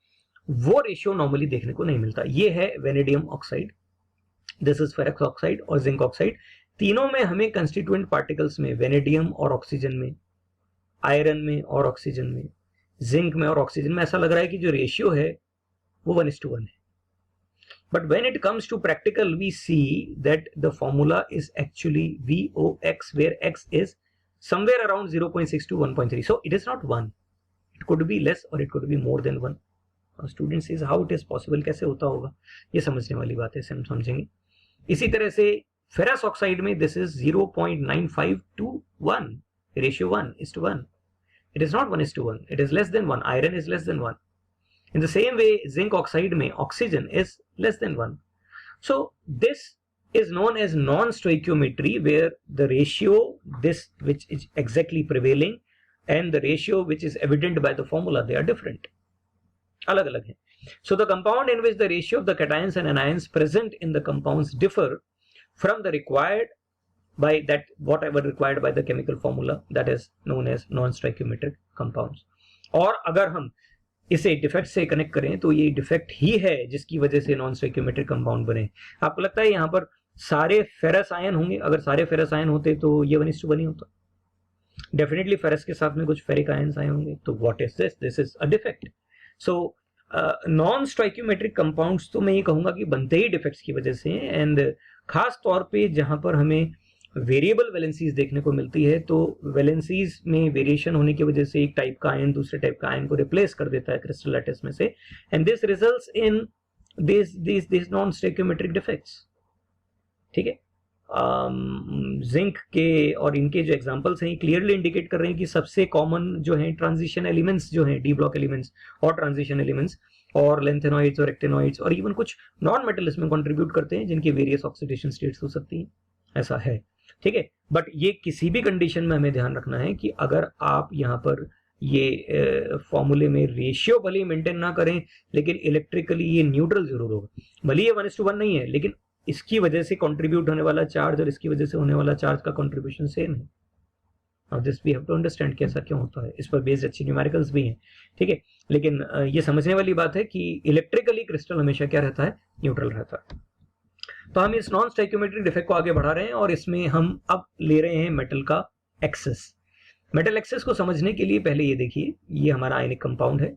वो रेशियो नॉर्मली देखने को नहीं मिलता। ये है vanadium oxide, this is ferrous oxide और जिंक ऑक्साइड। तीनों में हमें कंस्टिट्यूएंट पार्टिकल्स में वेनेडियम और ऑक्सीजन में, आयरन में और ऑक्सीजन में, जिंक में और ऑक्सीजन में ऐसा लग रहा है कि जो रेशियो है वो 1:1 है। But when it comes to practical, we see that the formula is actually VOX, where X is somewhere around 0.6 to 1.3. So it is not 1. It could be less or it could be more than 1. Student says how it is possible, कैसे होता होगा, ये समझने वाली बात है, हम समझेंगे। इसी तरह से फेरस ऑक्साइड में this is 0.95 to 1, ratio 1:1. It is not 1:1. It is less than 1. Iron is less than 1. In the same way, zinc oxide में oxygen is less than 1. So this is known as non-stoichiometry, where the ratio, this which is exactly prevailing, and the ratio which is evident by the formula, they are different. अलग अलग हैं. So the compound in which the ratio of the cations and anions present in the compounds differ from the required by that whatever required by the chemical formula, that is known as non-stoichiometric compounds. और अगर हम इसे defect से connect करें तो ये defect ही है जिसकी वजह से नॉन स्टोइकियोमेट्रिक कंपाउंड बने। आपको लगता है यहाँ पर सारे फेरस आयन होंगे? अगर सारे फेरस आयन होते तो ये 1:1 ही होता। डेफिनेटली फेरस के साथ में कुछ फेरिक आयन्स आए होंगे। तो what is this? This is a defect. So non stoichiometric compounds तो मैं ये कहूंगा कि बनते ही डिफेक्ट्स की वजह से, एंड खास तौर पे जहां पर हमें वेरिएबल वैलेंसीज देखने को मिलती है, तो वैलेंसीज में वेरिएशन होने की वजह से एक टाइप का आयन दूसरे टाइप का आयन को रिप्लेस कर देता है क्रिस्टल लैटिस में से, and this results in this non stoichiometric defects. ठीक है, जिंक के और इनके जो एग्जांपल्स हैं क्लियरली इंडिकेट कर रहे हैं कि सबसे कॉमन जो है ट्रांजिशन एलिमेंट्स जो हैं, डी ब्लॉक एलिमेंट्स और ट्रांजिशन एलिमेंट्स और लेंथेनॉइड्स और एक्टिनॉइड्स और इवन कुछ नॉन मेटल इसमें कंट्रीब्यूट करते हैं जिनकी वेरियस ऑक्सीडेशन स्टेट्स हो सकती हैं, ऐसा है। ठीक है, बट ये किसी भी कंडीशन में हमें ध्यान रखना है कि अगर आप यहाँ पर ये फॉर्मूले में रेशियो भले ही मेंटेन ना करें, लेकिन इलेक्ट्रिकली ये न्यूट्रल जरूर होगा। भले ये 1:1 नहीं है, लेकिन इसकी वजह से कंट्रीब्यूट होने वाला चार्ज और इसकी वजह से होने वाला चार्ज का कंट्रीब्यूशन सेम है। अब this we have to understand कि ऐसा क्यों होता है। इस पर बेस्ड अच्छी न्यूमेरिकल्स भी हैं। ठीक है, लेकिन ये समझने वाली बात है कि इलेक्ट्रिकली क्रिस्टल हमेशा क्या रहता है? न्यूट्रल रहता है। तो हम इस नॉन स्टोइकियोमेट्रिक डिफेक्ट को आगे बढ़ा रहे हैं और इसमें हम अब ले रहे हैं मेटल का एक्सेस। मेटल एक्सेस को समझने के लिए पहले ये देखिए, ये हमारा आयनिक कंपाउंड है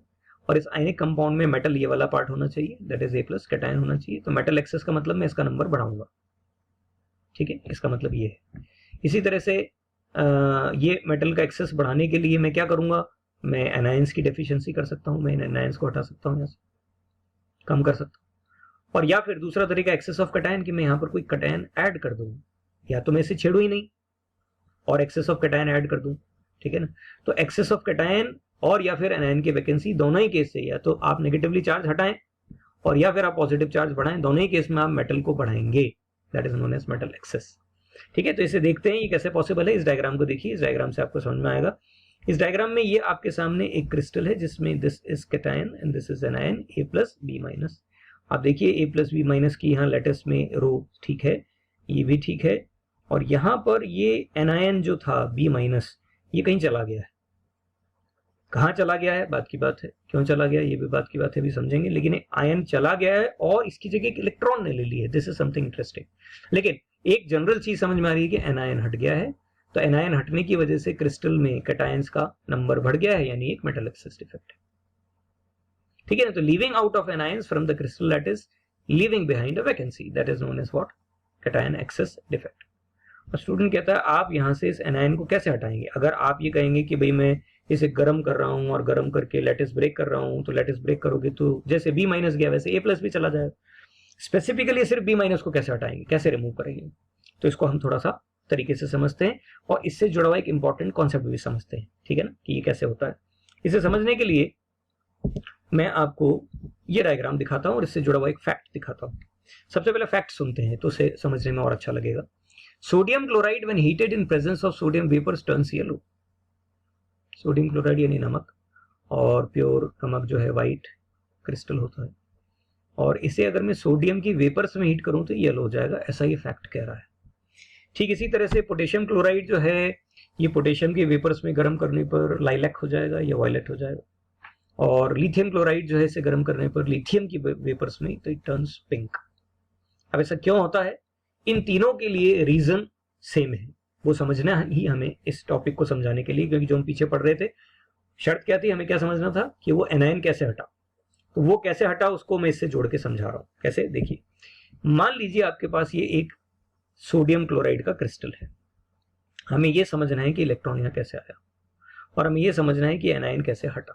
और इस आयनिक कंपाउंड में मेटल ये वाला पार्ट होना चाहिए, दैट इज A+ कैटायन होना चाहिए। तो मेटल एक्सेस का मतलब मैं इसका नंबर बढ़ाऊंगा। ठीक है, इसका मतलब ये है। इसी तरह से ये मेटल का एक्सेस बढ़ाने के लिए मैं क्या करूंगा? मैं एनायंस की डेफिशिएंसी कर सकता हूं, मैं इन एनायंस को हटा सकता हूं, यहाँ से कम कर सकता हूं। और या फिर दूसरा तरीका एक्सेस ऑफ कैटायन कि मैं यहाँ पर कोई कैटायन ऐड कर दूं, या तो मैं इसे छेड़ू ही नहीं और एक्सेस ऑफ कैटायन ऐड कर दूं। ठीक है ना, तो एक्सेस ऑफ कैटायन और या फिर एनायन की वैकेंसी, दोनों ही केस से या तो आप नेगेटिवली चार्ज हटाएं और या फिर आप पॉजिटिव चार्ज बढ़ाएं, दोनों ही केस में आप मेटल को बढ़ाएंगे। That is known as metal excess. ठीक है, तो इसे देखते हैं ये कैसे पॉसिबल है। इस डायग्राम को देखिए, इस डायग्राम से आपको समझ में आएगा। इस डायग्राम में ये आपके सामने एक क्रिस्टल है जिसमें this is cation and this is anion A+B-। आप देखिए A+B- की यहाँ लेटेस्ट में रो ठीक है, ये भी ठीक है, और यहाँ पर ये एनायन जो था B-, ये कहीं चला गया है। कहाँ चला गया है बात की बात है, क्यों चला गया ये भी बात की बात है, भी समझेंगे। लेकिन आयन चला गया है और इसकी जगह एक इलेक्ट्रॉन ने ले ली है, दिस इज समथिंग इंटरेस्टिंग। लेकिन एक जनरल चीज समझ में आ रही है कि एनायन हट गया है, तो एनायन हटने की वजह से क्रिस्टल में कैटायंस का नंबर बढ़ गया है, यानी एक मेटल एक्सेस डिफेक्ट है, ठीक है ना। तो leaving out of anions from the crystal, that is leaving behind a vacancy, that is known as what, cation excess defect. और स्टूडेंट कहता है आप यहाँ से इस एनायन को कैसे हटाएंगे? अगर आप ये कहेंगे कि भाई मैं इसे गर्म कर रहा हूँ और गर्म करके लैटिस ब्रेक कर रहा हूँ, तो लैटिस ब्रेक करोगे तो जैसे बी माइनस गया वैसे ए प्लस भी चला जाएगा। स्पेसिफिकली सिर्फ बी माइनस को कैसे हटाएंगे, कैसे रिमूव करेंगे, तो इसको हम थोड़ा सा तरीके से समझते हैं और इससे जुड़ा हुआ एक इंपॉर्टेंट कॉन्सेप्ट भी समझते हैं, ठीक है ना, कि ये कैसे होता है। इसे समझने के लिए मैं आपको ये डायग्राम दिखाता हूँ और इससे जुड़ा हुआ एक फैक्ट दिखाता हूँ। सबसे पहले फैक्ट सुनते हैं तो उसे समझने में और अच्छा लगेगा। Sodium chloride when heated in presence of sodium vapours turns yellow. Sodium chloride यानी नमक, और प्योर नमक जो है वाइट क्रिस्टल होता है, और इसे अगर मैं सोडियम की वेपर्स में हीट करूं तो येलो हो जाएगा, ऐसा ये फैक्ट कह रहा है। ठीक इसी तरह से पोटेशियम क्लोराइड जो है ये पोटेशियम के वेपर्स में गर्म करने पर लाइलैक हो जाएगा या वायलेट हो जाएगा, और लिथियम क्लोराइड जो है इसे गर्म करने पर लिथियम की वेपर्स में तो इट टर्न्स पिंक। अब ऐसा क्यों होता है? इन तीनों के लिए रीजन सेम है, वो समझना ही हमें इस टॉपिक को समझाने के लिए, क्योंकि जो हम पीछे पढ़ रहे थे शर्त क्या थी, हमें क्या समझना था कि वो एनायन कैसे हटा, तो वो कैसे हटा उसको मैं इससे जोड़ के समझा रहा हूं। कैसे? देखिए, मान लीजिए आपके पास ये एक सोडियम क्लोराइड का क्रिस्टल है, हमें ये समझना है कि इलेक्ट्रॉन यहाँ कैसे आया और हमें ये समझना है कि एनायन कैसे हटा,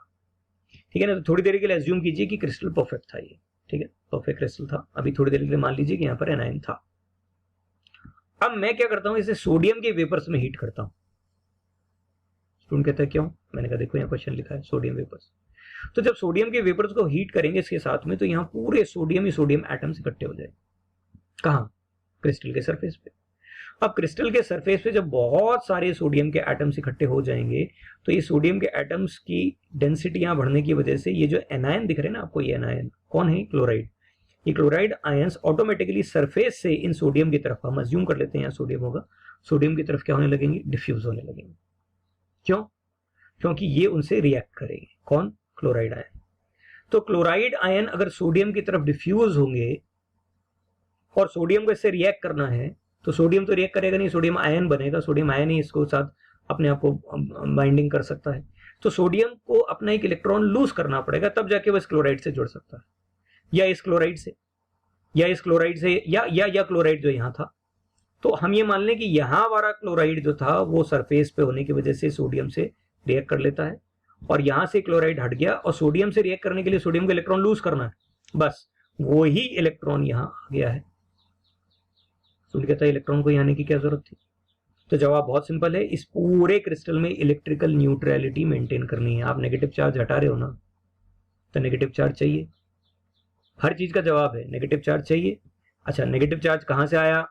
ठीक है ना। तो थोड़ी देर के लिए एज्यूम कीजिए कि क्रिस्टल परफेक्ट था ये, ठीक है, परफेक्ट क्रिस्टल था। अभी थोड़ी देर के लिए मान लीजिए कि यहाँ पर एनायन था। अब मैं क्या करता हूं, इसे सोडियम के वेपर्स में हीट करता हूं। स्टूडेंट कहता है क्यों? मैंने कहा देखो यहाँ क्वेश्चन लिखा है सोडियम वेपर्स। तो जब सोडियम के वेपर्स को हीट करेंगे इसके साथ में, तो यहाँ पूरे सोडियम ही सोडियम एटम्स इकट्ठे हो जाएंगे। कहाँ? क्रिस्टल के सरफेस पे। अब क्रिस्टल के सरफेस पे जब बहुत सारे सोडियम के एटम्स इकट्ठे हो जाएंगे, तो ये सोडियम के एटम्स की डेंसिटी यहाँ बढ़ने की वजह से ये जो एनायन दिख रहे हैं ना आपको, ये एनायन कौन है? क्लोराइड। ये क्लोराइड आयंस ऑटोमेटिकली सरफेस से इन सोडियम की तरफ, हम अज्यूम कर लेते हैं यहाँ सोडियम होगा, सोडियम की तरफ क्या होने लगेंगे? डिफ्यूज होने लगेंगे। क्यों? क्योंकि ये उनसे रिएक्ट करेंगे। कौन? Chloride ion. तो क्लोराइड आयन अगर सोडियम की तरफ डिफ्यूज होंगे और सोडियम को इससे रिएक्ट करना है, तो सोडियम तो रिएक्ट करेगा नहीं, सोडियम आयन बनेगा, सोडियम आयन ही इसको साथ अपने आप को बाइंडिंग कर सकता है। तो सोडियम को अपना एक इलेक्ट्रॉन लूज करना पड़ेगा, तब जाके वो इस क्लोराइड से जुड़ सकता है, या इस क्लोराइड से, या इस क्लोराइड से, या क्लोराइड जो यहाँ था। तो हम ये मान लें कि यहाँ वाला क्लोराइड जो था वो सरफेस पे होने की वजह से सोडियम से रिएक्ट कर लेता है, और यहां से क्लोराइड हट गया और सोडियम से रिएक्ट करने के लिए सोडियम को इलेक्ट्रॉन लूज करना है, बस वो ही इलेक्ट्रॉन यहां आ गया है। तो कहता है इलेक्ट्रॉन को आने की क्या जरूरत थी? तो जवाब बहुत सिंपल है, इस पूरे क्रिस्टल में इलेक्ट्रिकल न्यूट्रलिटी मेंटेन करनी है। आप नेगेटिव चार्ज हटा रहे हो ना, तो नेगेटिव चार्ज चाहिए, हर चीज का जवाब है नेगेटिव चार्ज चाहिए। अच्छा, नेगेटिव चार्ज कहां से आया?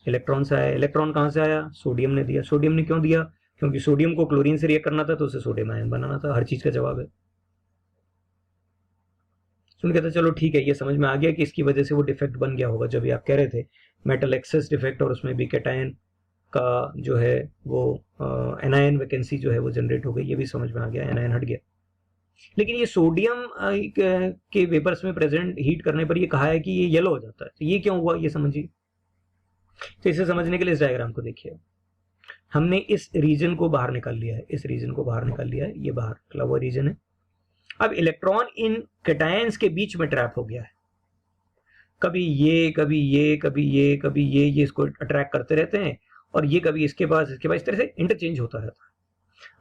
इलेक्ट्रॉन से आया। इलेक्ट्रॉन कहां से आया? सोडियम ने दिया। सोडियम ने क्यों दिया? क्योंकि सोडियम को क्लोरीन से रिएक्ट करना था, तो उसे सोडियम आयन बनाना था। हर चीज का जवाब है। सुन कहता चलो ठीक है, ये समझ में आ गया कि इसकी वजह से वो डिफेक्ट बन गया होगा, जब भी आप कह रहे थे मेटल एक्सेस डिफेक्ट, और उसमें भी कैटायन का जो है वो एनायन वैकेंसी जो है वो जनरेट हो गई, ये भी समझ में आ गया, एनायन हट गया। लेकिन ये सोडियम के वेपर्स में प्रेजेंट हीट करने पर ये कहा है कि ये येलो हो जाता है, तो ये क्यों हुआ ये समझिए। तो इसे समझने के लिए इस डायग्राम को देखिए, हमने इस रीजन को बाहर निकाल लिया है, इस रीजन को बाहर निकाल लिया है, ये बाहर निकला हुआ रीजन है। अब इलेक्ट्रॉन इन कैटायंस के बीच में ट्रैप हो गया है, कभी ये कभी ये कभी ये कभी ये इसको अट्रैक्ट करते रहते हैं, और ये कभी इसके पास इस तरह से इंटरचेंज होता रहता है।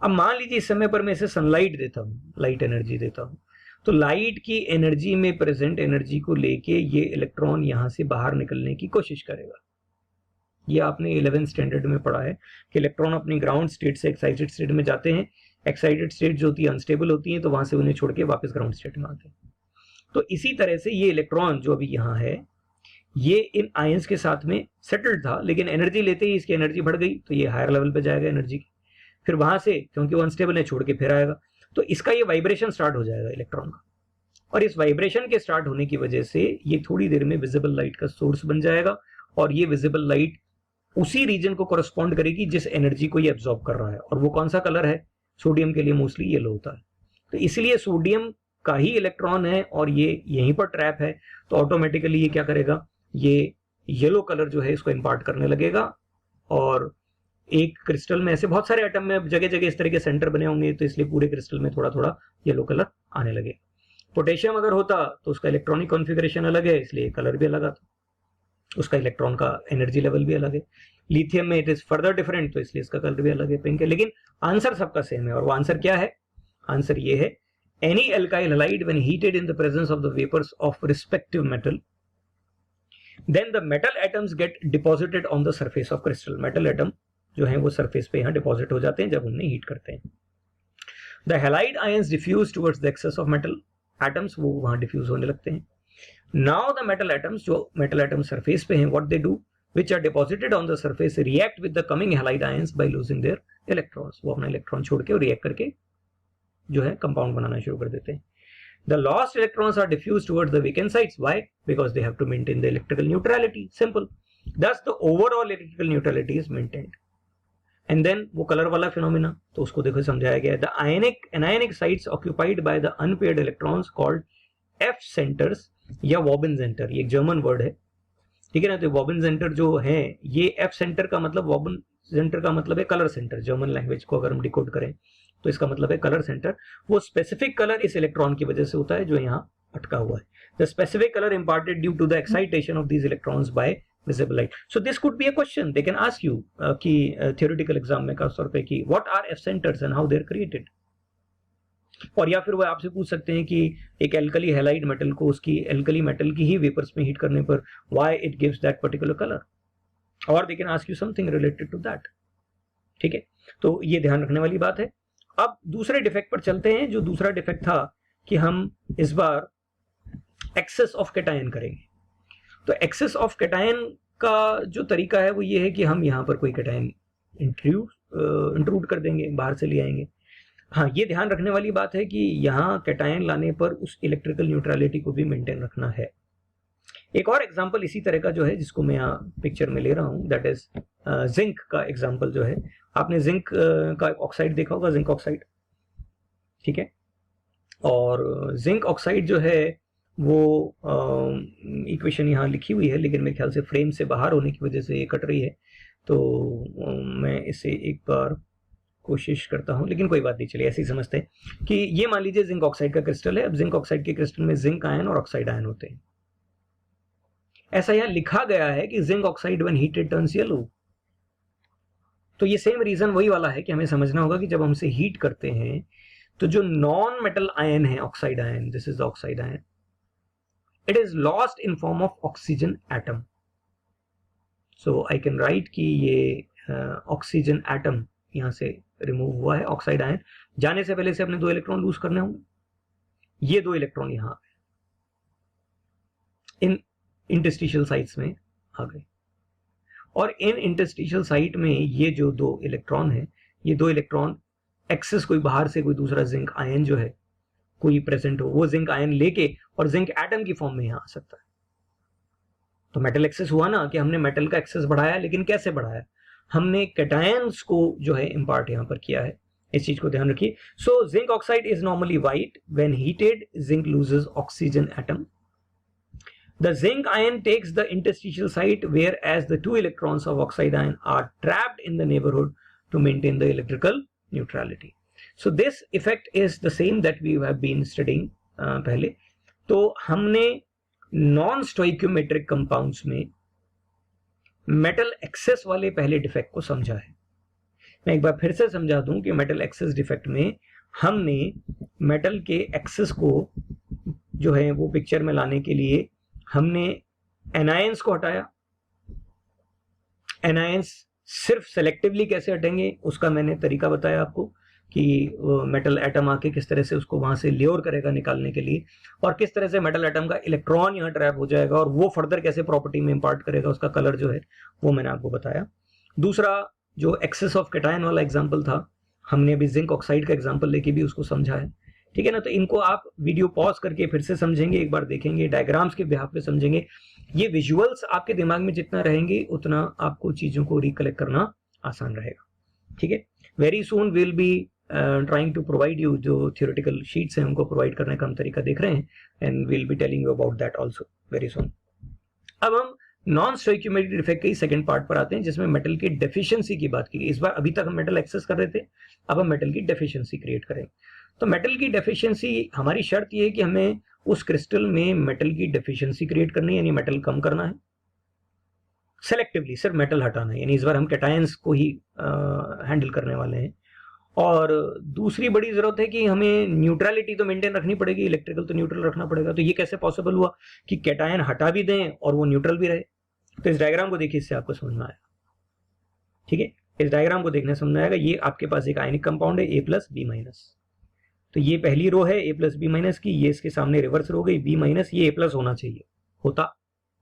अब मान लीजिए इस समय पर मैं इसे सनलाइट देता हूँ, लाइट एनर्जी देता हूँ, तो लाइट की एनर्जी में प्रेजेंट एनर्जी को लेके ये इलेक्ट्रॉन यहां से बाहर निकलने की कोशिश करेगा। ये आपने 11th स्टैंडर्ड में पढ़ा है कि इलेक्ट्रॉन अपनी ग्राउंड स्टेट से एक्साइटेड स्टेट में जाते हैं, एक्साइटेड स्टेट जो होती है अनस्टेबल होती है, तो वहां से उन्हें छोड़ के वापस ग्राउंड स्टेट में आते हैं। तो इसी तरह से ये इलेक्ट्रॉन जो अभी यहाँ है, ये इन आयंस के साथ में सेटल्ड था, लेकिन एनर्जी लेते ही इसकी एनर्जी बढ़ गई, तो ये हायर लेवल पे जाएगा एनर्जी की, फिर वहां से क्योंकि वो अनस्टेबल है छोड़ के फिर आएगा, तो इसका ये वाइब्रेशन स्टार्ट हो जाएगा इलेक्ट्रॉन का, और इस वाइब्रेशन के स्टार्ट होने की वजह से ये थोड़ी देर में विजिबल लाइट का सोर्स बन जाएगा, और ये विजिबल लाइट उसी रीजन को कॉरेस्पॉन्ड करेगी जिस एनर्जी को ये एब्जॉर्ब कर रहा है, और वो कौन सा कलर है? सोडियम के लिए मोस्टली येलो होता है, तो इसलिए सोडियम का ही इलेक्ट्रॉन है और ये यहीं पर ट्रैप है, तो ऑटोमेटिकली ये क्या करेगा, ये येलो कलर जो है इसको इंपार्ट करने लगेगा। और एक क्रिस्टल में ऐसे बहुत सारे एटम में जगह जगह इस तरह के सेंटर बने होंगे, तो इसलिए पूरे क्रिस्टल में थोड़ा थोड़ा येलो कलर आने लगे। पोटेशियम अगर होता तो उसका इलेक्ट्रॉनिक कॉन्फ़िगरेशन अलग है, इसलिए कलर भी अलग आता, उसका इलेक्ट्रॉन का एनर्जी लेवल भी अलग है। लिथियम में इट इज फर्दर डिफरेंट, तो इसलिए इसका कलर भी अलग है, पिंक है। लेकिन आंसर सबका सेम है, और वो आंसर क्या है, आंसर ये है, any alkyl halide when heated in the presence of the vapours of respective metal, then the metal atoms get deposited on the surface of crystal. Metal atom जो है वो सरफेस पे यहाँ डिपॉजिट हो जाते हैं जब उन्हें हीट करते हैं। The halide ions diffuse towards the excess of metal atoms, वो वहां डिफ्यूज होने लगते हैं। नाउ द मेटल एटम्स, जो मेटल एटम सरफेस पे हैं, what they do, which are deposited on the surface, react with the coming halide ions by losing their electrons। वो अपना इलेक्ट्रॉन छोड़ के और रिएक्ट करके जो है कंपाउंड बनाना शुरू कर देते हैं। The lost electrons are diffused towards the vacant sites. Why? Because they have to maintain the electrical neutrality. Simple. Thus the overall electrical neutrality is maintained. And then वो कलर वाला phenomena, तो उसको देखो समझाया गया है। The anionic sites occupied by the unpaired electrons called F centers या वॉबिन centre, ये एक जर्मन वर्ड है, ठीक है ना। तो वॉबिन सेंटर जो है, ये एफ सेंटर का मतलब, वॉबिन सेंटर का मतलब है कलर सेंटर। जर्मन लैंग्वेज को अगर हम डिकोड करें तो इसका मतलब है कलर सेंटर। वो स्पेसिफिक कलर इस इलेक्ट्रॉन की वजह से होता है जो यहाँ अटका हुआ है। The specific colour imparted due to the excitation of these electrons by visible light. So this could be a question they can ask you कि थियोरेटिकल एग्जाम में खास तौर पे कि what are F centres and how they are created. और या फिर वो आपसे पूछ सकते हैं कि एक एल्कली हैलाइड मेटल को उसकी एल्कली मेटल की ही वेपर्स में हीट करने पर why it gives that particular colour, और they can ask you something related to that, ठीक है। तो ये ध्यान रखने वाली बात है। अब दूसरे डिफेक्ट पर चलते हैं। जो दूसरा डिफेक्ट था कि हम इस बार एक्सेस ऑफ कैटायन करेंगे। तो एक्सेस ऑफ कैटायन का जो तरीका है वो ये है कि हम यहाँ पर कोई कैटायन इंट्रूड कर देंगे, बाहर से ले आएंगे। हाँ, ये ध्यान रखने वाली बात है कि यहाँ कैटायन लाने पर उस इलेक्ट्रिकल न्यूट्रलिटी को भी मेंटेन रखना है। एक और एग्जांपल इसी तरह का जो है जिसको मैं यहाँ पिक्चर में ले रहा हूँ, दैट इज जिंक का एग्जांपल जो है। आपने जिंक का ऑक्साइड देखा होगा, जिंक ऑक्साइड, ठीक है। और जिंक ऑक्साइड जो है वो इक्वेशन यहाँ लिखी हुई है, लेकिन मेरे ख्याल से फ्रेम से बाहर होने की वजह से ये कट रही है, तो मैं इसे एक बार कोशिश करता हूं, लेकिन कोई बात नहीं, चलिए ऐसे ही समझते हैं कि ये मान लीजिए जिंक ऑक्साइड का क्रिस्टल है। अब जिंक ऑक्साइड के क्रिस्टल में जिंक आयन और ऑक्साइड आयन होते हैं। ऐसा यहां लिखा गया है कि zinc oxide when heated turns yellow. तो ये सेम रीजन वही वाला है कि हमें समझना होगा कि जब हम इसे हीट करते हैं तो जो नॉन मेटल आयन है, oxide ion, this is the oxide ion, it is lost in form of oxygen atom. So I can write कि ये ऑक्सीजन एटम यहां से रिमूव हुआ है। ऑक्साइड आयन जाने से पहले से अपने 2 इलेक्ट्रॉन लूज करने होंगे। ये 2 इलेक्ट्रॉन यहां इन इंटरस्टिशियल साइट्स में आ गए, और इन इंटरस्टिशियल साइट में ये जो 2 इलेक्ट्रॉन है, ये 2 इलेक्ट्रॉन एक्सेस कोई बाहर से कोई दूसरा जिंक आयन जो है कोई प्रेजेंट हो, वो जिंक आयन लेके और जिंक एटम की फॉर्म में यहां आ सकता है। तो मेटल एक्सेस हुआ ना, कि हमने मेटल का एक्सेस बढ़ाया, लेकिन कैसे बढ़ाया, हमने कैटायंस को जो है इंपार्ट यहां पर किया है। इस चीज को ध्यान रखिए। So zinc oxide is normally white, when heated zinc loses oxygen atom. The zinc ion takes the interstitial site, whereas the 2 electrons of oxide ion are trapped in the neighborhood to maintain the electrical neutrality. So this effect is the same that we have been studying पहले। तो हमने non स्टोइक्योमेट्रिक compounds में metal access वाले पहले defect को समझा है। मैं एक बार फिर से समझा दूं कि मेटल एक्सेस डिफेक्ट में हमने मेटल के एक्सेस को जो है वो पिक्चर में लाने के लिए हमने एनायंस को हटाया। एनायंस सिर्फ सेलेक्टिवली कैसे हटेंगे उसका मैंने तरीका बताया आपको, कि मेटल एटम आके किस तरह से उसको वहां से ल्योर करेगा निकालने के लिए, और किस तरह से मेटल एटम का इलेक्ट्रॉन यहाँ ट्रैप हो जाएगा और वो फर्दर कैसे प्रॉपर्टी में इंपार्ट करेगा, उसका कलर जो है वो मैंने आपको बताया। दूसरा जो एक्सेस ऑफ कैटायन वाला एग्जाम्पल था, हमने अभी जिंक ऑक्साइड का एग्जाम्पल लेके भी उसको समझा है, ठीक है ना। तो इनको आप वीडियो पॉज करके फिर से समझेंगे, एक बार देखेंगे, डायग्राम्स के बिहाफ पे समझेंगे। ये विजुअल्स आपके दिमाग में जितना रहेंगे उतना आपको चीजों को रिकलेक्ट करना आसान रहेगा, ठीक है। Very soon will be trying to provide you, जो थियोरेटिकल शीट्स हैं उनको प्रोवाइड करने का हम तरीका देख रहे हैं, and will be telling you about that also very soon. अब हम नॉन स्टोइकियोमेट्रिक डिफेक्ट के सेकंड पार्ट पर आते हैं, जिसमें मेटल की डेफिशिएंसी की बात की गई। इस बार अभी तक हम मेटल एक्सेस कर रहे थे, अब हम मेटल की डेफिशिएंसी क्रिएट करेंगे। तो मेटल की डेफिशिएंसी, हमारी शर्त ये है कि हमें उस क्रिस्टल में मेटल की डेफिशिएंसी क्रिएट करनी है, यानी मेटल कम करना है सेलेक्टिवली, सिर्फ मेटल हटाना है, यानी इस बार हम कैटायंस को ही हैंडल करने वाले हैं। और दूसरी बड़ी जरूरत है कि हमें न्यूट्रलिटी तो मेंटेन रखनी पड़ेगी, इलेक्ट्रिकल तो न्यूट्रल रखना पड़ेगा। तो ये कैसे पॉसिबल हुआ कि कैटायन हटा भी दें और वो न्यूट्रल भी रहे? तो इस डायग्राम को देखिए, इससे आपको समझ में आएगा। ठीक है, इस डायग्राम को देखने समझ में आएगा। ये आपके पास एक आयनिक कंपाउंड है A+B-, तो ये पहली रो है A+B- की, ये इसके सामने रिवर्स रो गई B-, ये A+ होना चाहिए, होता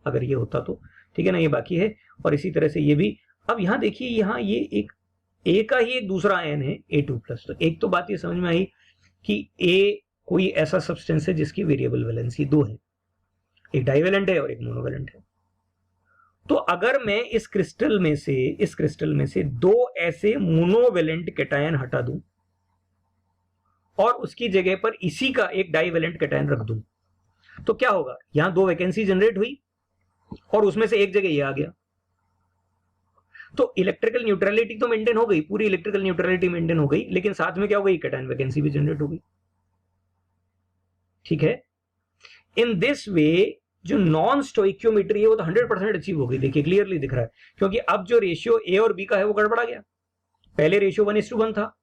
अगर ये होता तो, ठीक है ना, ये बाकी है। और इसी तरह से ये भी। अब यहाँ देखिए, यहाँ ये एक A का ही एक दूसरा आयन है A2+। तो एक तो बात ये समझ में आई कि A कोई ऐसा सब्सटेंस है जिसकी वेरिएबल वैलेंसी 2 है, एक डाइवेलेंट है और एक मोनोवेलेंट है। तो अगर मैं इस क्रिस्टल में से 2 ऐसे मोनोवेलेंट कैटायन हटा दूं और उसकी जगह पर इसी का एक डाइवेलेंट कैटायन रख दूं, तो क्या होगा? यहां 2 वैकेंसी जनरेट हुई और उसमें से एक जगह ये आ गया। तो इलेक्ट्रिकल न्यूट्रलिटी तो मेंटेन हो गई, पूरी इलेक्ट्रिकल न्यूट्रलिटी मेंटेन हो गई, लेकिन साथ में क्या हो गई? कैटायन वैकेंसी भी जनरेट हो गई। ठीक है, इन दिस वे जो नॉन स्टोइकियोमेट्री है वो तो 100% अचीव हो गई। देखिए क्लियरली दिख रहा है, क्योंकि अब जो रेशियो ए और बी का है वो गड़बड़ा गया। पहले रेशियो 1:1 था,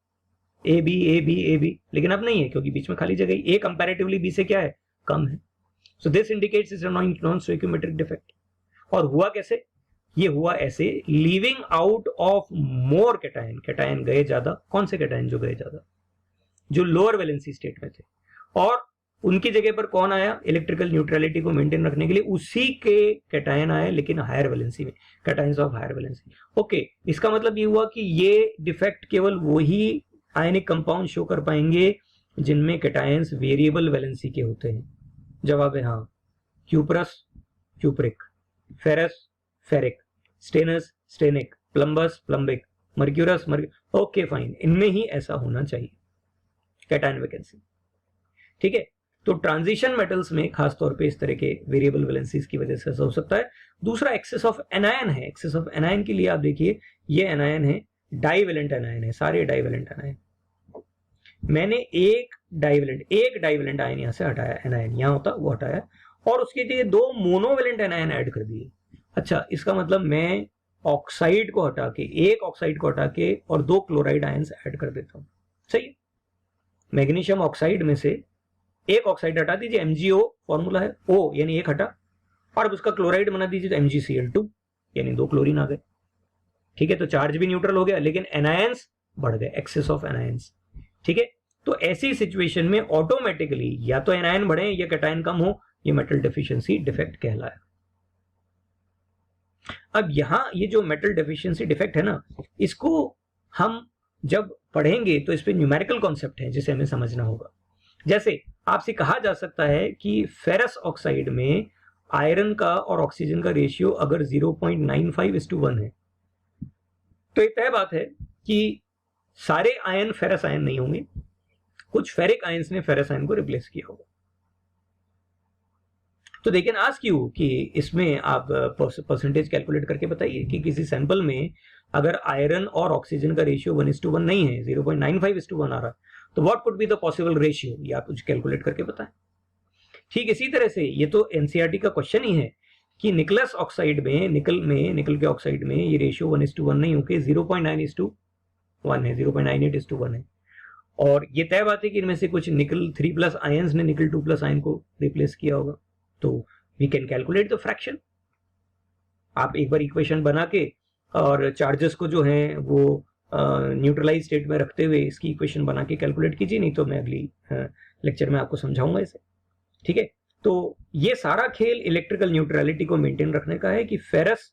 ए बी, लेकिन अब नहीं है, क्योंकि बीच में खाली जगह। ए कंपैरेटिवली बी से क्या है? कम है। So this indicates is a non stoichiometric defect. और हुआ कैसे? ये हुआ ऐसे, leaving out of more cation, cation गए ज्यादा। कौन से कैटायन जो गए ज्यादा? जो लोअर वैलेंसी स्टेट में थे, और उनकी जगह पर कौन आया? इलेक्ट्रिकल न्यूट्रलिटी को मेंटेन रखने के लिए उसी के कैटायन आए, लेकिन हायर वैलेंसी में, cations of higher valency. Okay, इसका मतलब ये हुआ कि ये डिफेक्ट केवल वही आयनिक कंपाउंड शो कर पाएंगे जिनमें कैटायंस वेरिएबल वैलेंसी के होते हैं। जवाब है हाँ। Cuprous cupric, ferrous ferric, stannous stannic, plumbous plumbic, mercurous mercuric. Okay fine, इनमें ही ऐसा होना चाहिए कैटायन वैकेंसी। ठीक है, तो ट्रांजिशन मेटल्स में खासतौर पे इस तरह के वेरिएबल वैलेंसीज की वजह से ऐसा हो सकता है। दूसरा एक्सेस ऑफ एनायन है। एक्सेस ऑफ एनायन के लिए आप देखिए, ये एनायन है, डाइवेलेंट एनायन है, सारे डाइवेलेंट एनायन। मैंने एक डाइवेलेंट आयन यहां से हटाया, एनायन यहां होता वो हटाया, और उसके लिए 2 मोनोवेलेंट एनायन ऐड कर दिए। अच्छा, इसका मतलब मैं ऑक्साइड को हटा के, एक ऑक्साइड को हटा के और 2 क्लोराइड आयंस ऐड कर देता हूं। सही, मैग्नीशियम ऑक्साइड में से एक ऑक्साइड हटा दीजिए, MgO फॉर्मूला है, O यानी एक हटा, और अब उसका क्लोराइड बना दीजिए तो MgCl2 यानी 2 क्लोरीन आ गए। ठीक है, तो चार्ज भी न्यूट्रल हो गया, लेकिन एनायंस बढ़ गए, एक्सेस ऑफ एनायंस। ठीक है, तो ऐसी सिचुएशन में ऑटोमेटिकली या तो एनायन बढ़े या कैटायन कम हो, ये मेटल डेफिशिएंसी डिफेक्ट कहलाया। अब यहां ये जो मेटल डेफिशिएंसी डिफेक्ट है ना, इसको हम जब पढ़ेंगे तो इस पे न्यूमेरिकल कॉन्सेप्ट है जिसे हमें समझना होगा। जैसे आपसे कहा जा सकता है कि फेरस ऑक्साइड में आयरन का और ऑक्सीजन का रेशियो अगर 0.95:1 है, तो एक तय बात है कि सारे आयन फेरस आयन नहीं होंगे, कुछ फेरिक आयंस ने फेरस आयन को रिप्लेस किया होगा। तो दे कैन आस्क यू कि इसमें आप परसेंटेज कैलकुलेट करके बताइए कि किसी सैंपल में अगर आयरन और ऑक्सीजन का रेशियो 1:1 नहीं है, 0.95:1 आ रहा, तो what could be the possible ratio, ये आप कुछ कैलकुलेट करके बताएं। ठीक इसी तरह से ये तो एनसीईआरटी का क्वेश्चन ही है कि निकलस ऑक्साइड में, निकल के ऑक्साइड में ये रेशियो 1:1 नहीं होके 0.9:1 है, 0.98:1 है। और ये तय बात है कि इनमें से कुछ निकल 3+ आयंस ने निकल 2+ आयन को रिप्लेस किया होगा। तो we can calculate the fraction. आप एक बार इक्वेशन बना के और चार्जेस को जो है वो न्यूट्रलाइज स्टेट में रखते हुए इसकी इक्वेशन बना के कैलकुलेट कीजिए, नहीं तो मैं अगली लेक्चर में आपको समझाऊंगा इसे। ठीक है, तो ये सारा खेल इलेक्ट्रिकल न्यूट्रलिटी को मेंटेन रखने का है कि फेरस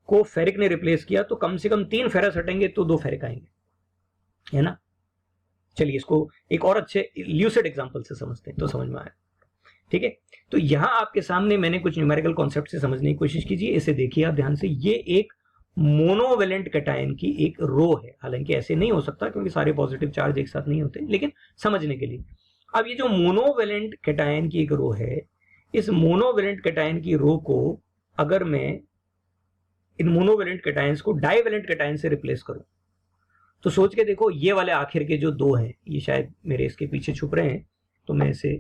को फेरिक ने रिप्लेस किया तो कम से कम 3 फेरस हटेंगे तो 2 फेरिक आएंगे, है ना। चलिए इसको एक और अच्छे ल्यूसिड एग्जांपल से समझते हैं तो समझ में आया। ठीक है, तो यहां आपके सामने मैंने कुछ न्यूमेरिकल कॉन्सेप्ट से समझने की कोशिश कीजिए, इसे देखिए आप ध्यान से। ये एक मोनोवेलेंट कैटायन की एक रो है। हालांकि ऐसे नहीं हो सकता क्योंकि सारे पॉजिटिव चार्ज एक साथ नहीं होते, लेकिन समझने के लिए। अब ये जो मोनोवेलेंट कैटायन की एक रो है, इस मोनोवेलेंट कैटायन की रो को अगर मैं इन मोनोवेलेंट कैटायंस को डाइवेलेंट कैटायन से रिप्लेस करूं, तो सोच के देखो, ये वाले आखिर के जो दो हैं, ये शायद मेरे इसके पीछे छुप रहे हैं, तो मैं इसे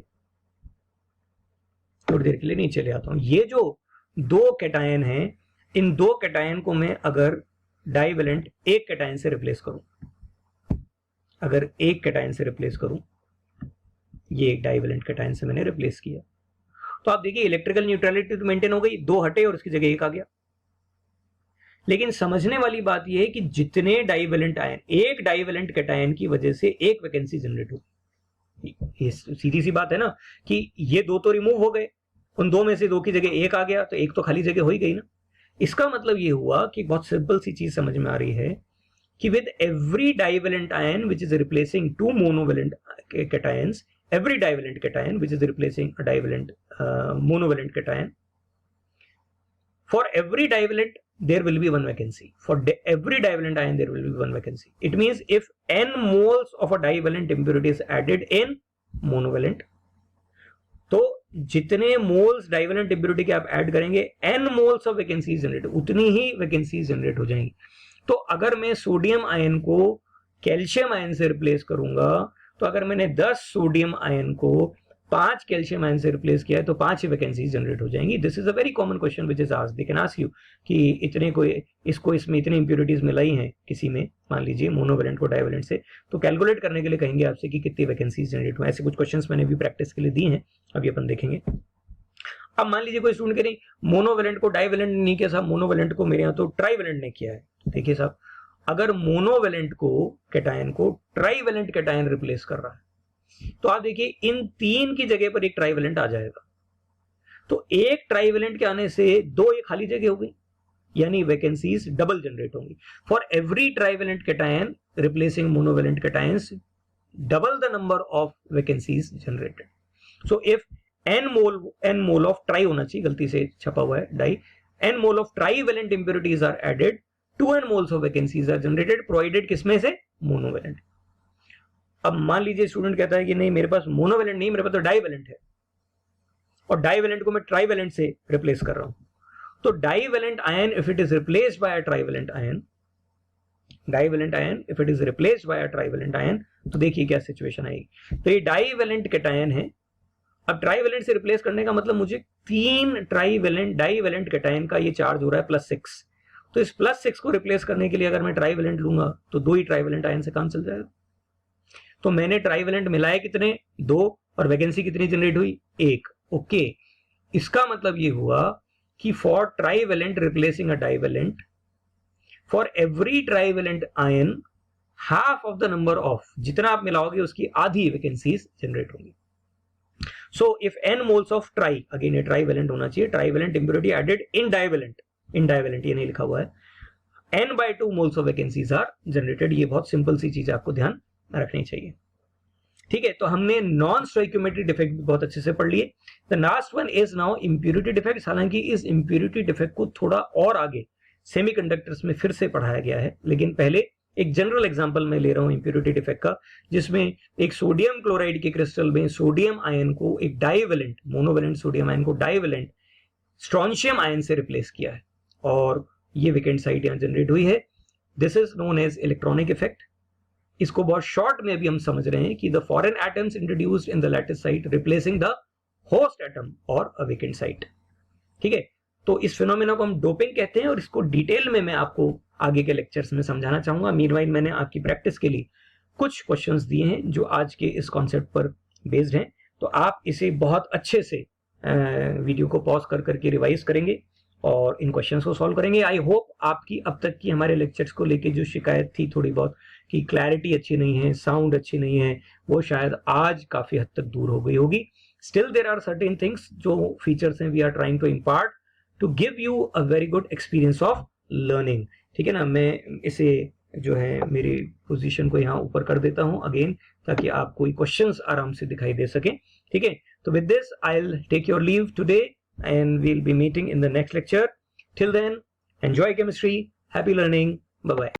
थोड़ी देर के लिए नीचे ले आता हूं। ये जो दो कैटायन हैं, इन दो कैटायन को मैं अगर डाइवेलेंट एक कैटायन से रिप्लेस करूं, अगर एक कैटायन से रिप्लेस करूं, ये एक डाइवेलेंट कैटायन से मैंने रिप्लेस किया, तो आप देखिए इलेक्ट्रिकल न्यूट्रलिटी तो मेंटेन हो गई, दो हटे और उसकी जगह एक आ गया। लेकिन समझने वाली बात यह है कि जितने डाइवेलेंट आयन, एक डाइवेलेंट कैटायन की वजह से एक वैकेंसी जनरेट होगी। ये सीधी सी बात है ना कि ये दो तो रिमूव हो गए, उन दो में से दो की जगह एक आ गया, तो एक तो खाली जगह हो ही गई ना। इसका मतलब ये हुआ कि बहुत सिंपल सी चीज समझ में आ रही है कि with every divalent ion which is replacing two monovalent cations, every divalent cation which is replacing a divalent monovalent cation, for every divalent there will be one vacancy. For every divalent ion there will be one vacancy. It means if n moles of a divalent impurity is added in monovalent, तो जितने moles divalent impurity के आप add करेंगे, n moles of vacancies generate, उतनी ही vacancies generate हो जाएंगी। तो अगर मैं सोडियम आयन को कैल्शियम आयन से रिप्लेस करूंगा, तो अगर मैंने 10 सोडियम आयन को 5 कैल्शियम आयन से रिप्लेस किया है, तो 5 ही वैकेंसीज जनरेट हो जाएंगी। This is a very common question which is asked, they can ask you कि इतने को इसमें इतनी इंप्योरिटीज मिलाई हैं किसी में, मान लीजिए मोनोवेलेंट को डाइवेलेंट से, तो कैलकुलेट करने के लिए कहेंगे आपसे कि कितनी वैकेंसीज जनरेट हुए। ऐसे कुछ क्वेश्चंस मैंने भी प्रैक्टिस के लिए दिए हैं, अभी अपन देखेंगे। अब मान लीजिए कोई स्टूडेंट कह रही मोनोवेलेंट को डाइवेलेंट नहीं किया साहब, मोनोवेलेंट को मेरे यहाँ तो ट्राइवेलेंट ने किया है। देखिए साहब, अगर मोनोवेलेंट को कैटायन को ट्राइवेलेंट कैटायन रिप्लेस कर रहा है, तो आप देखिए इन तीन की जगह पर एक ट्राइवेलेंट आ जाएगा, तो एक ट्राइवेलेंट के आने से दो ये खाली जगह हो गई, यानी वैकेंसीज डबल जनरेट होंगी। For every trivalent cation replacing monovalent cations, double the number of vacancies generated. So if n mole of tri होना चाहिए, गलती से छपा हुआ है di, n mole of trivalent impurities are added, 2n moles of vacancies are generated, provided किसमें से, monovalent. अब मान लीजिए स्टूडेंट कहता है कि नहीं मेरे पास मोनोवेलेंट नहीं, मेरे पास तो डाइवेलेंट है, और डाइवेलेंट को मैं ट्राइवेलेंट से रिप्लेस कर रहा हूं। तो divalent ion if it is replaced by a trivalent ion, divalent ion if it is replaced by a trivalent ion, तो देखिए क्या सिचुएशन आएगी। तो ये डाइवेलेंट कैटायन है, अब ट्राइवेलेंट से रिप्लेस करने का मतलब मुझे 3 ट्राइवेलेंट डाइवेलेंट कैटायन का ये चार्ज हो रहा है +6, तो इस +6 को रिप्लेस करने के लिए अगर मैं ट्राइवेलेंट लूंगा तो 2 ही ट्राइवेलेंट आयन से काम चल जाएगा। तो मैंने ट्राइवेलेंट मिलाए कितने, 2, और वैकेंसी कितनी जनरेट हुई, 1। ओके, इसका मतलब ये हुआ कि for trivalent replacing a divalent, for every trivalent ion half of the number of, जितना आप मिलाओगे उसकी आधी वैकेंसीज जनरेट होंगी। So if n moles of tri, again ये ट्राइवेलेंट होना चाहिए, trivalent impurity added in divalent ये नहीं लिखा हुआ है, n/2 moles of vacancies are generated. ये बहुत सिंपल सी चीज आपको ध्यान रखनी चाहिए। ठीक है, तो हमने नॉन स्टोइकियोमेट्रिक डिफेक्ट भी बहुत अच्छे से पढ़ लिए। The last one is now impurity defects. हालांकि इस इंप्योरिटी डिफेक्ट को थोड़ा और आगे सेमीकंडक्टर्स में फिर से पढ़ाया गया है, लेकिन पहले एक जनरल एग्जांपल मैं ले रहा हूं इंप्योरिटी डिफेक्ट का, जिसमें एक सोडियम क्लोराइड के क्रिस्टल में सोडियम आयन को एक डाइवेलेंट, मोनोवेलेंट सोडियम आयन को डाइवेलेंट स्ट्रोंशियम आयन से रिप्लेस किया है, और ये वैकेंट साइट यहां जनरेट हुई है। This is known as electronic effect. इसको बहुत शॉर्ट में भी हम समझ रहे हैं कि the foreign atoms introduced in the lattice site replacing the host atom और अ वैकेंट साइट। ठीक है, तो इस फिनोमेना को हम डोपिंग कहते हैं, और इसको डिटेल में मैं आपको आगे के लेक्चर्स में समझाना चाहूंगा। मीनवाइल मैंने आपकी प्रैक्टिस के लिए कुछ क्वेश्चंस दिए हैं जो आज के इस कॉन्सेप्ट पर बेस्ड हैं, तो आप इसे बहुत अच्छे से वीडियो को पॉज कर करके रिवाइज करेंगे और इन क्वेश्चंस को सॉल्व करेंगे। आई होप आपकी अब तक की हमारे लेक्चर्स को लेके जो शिकायत थी थोड़ी बहुत कि क्लैरिटी अच्छी नहीं है, साउंड अच्छी नहीं है, वो शायद आज काफी हद तक दूर हो गई होगी। Still there are certain things जो फीचर्स हैं we are trying to impart to give you a very good experience of learning. ठीक है ना, मैं इसे जो है मेरी पोजीशन को यहाँ ऊपर कर देता हूँ अगेन, ताकि आप कोई क्वेश्चंस आराम से दिखाई दे सके। ठीक है, तो with this I will take your leave today and we'll be meeting in the next lecture. Till then, enjoy chemistry, happy learning, bye bye.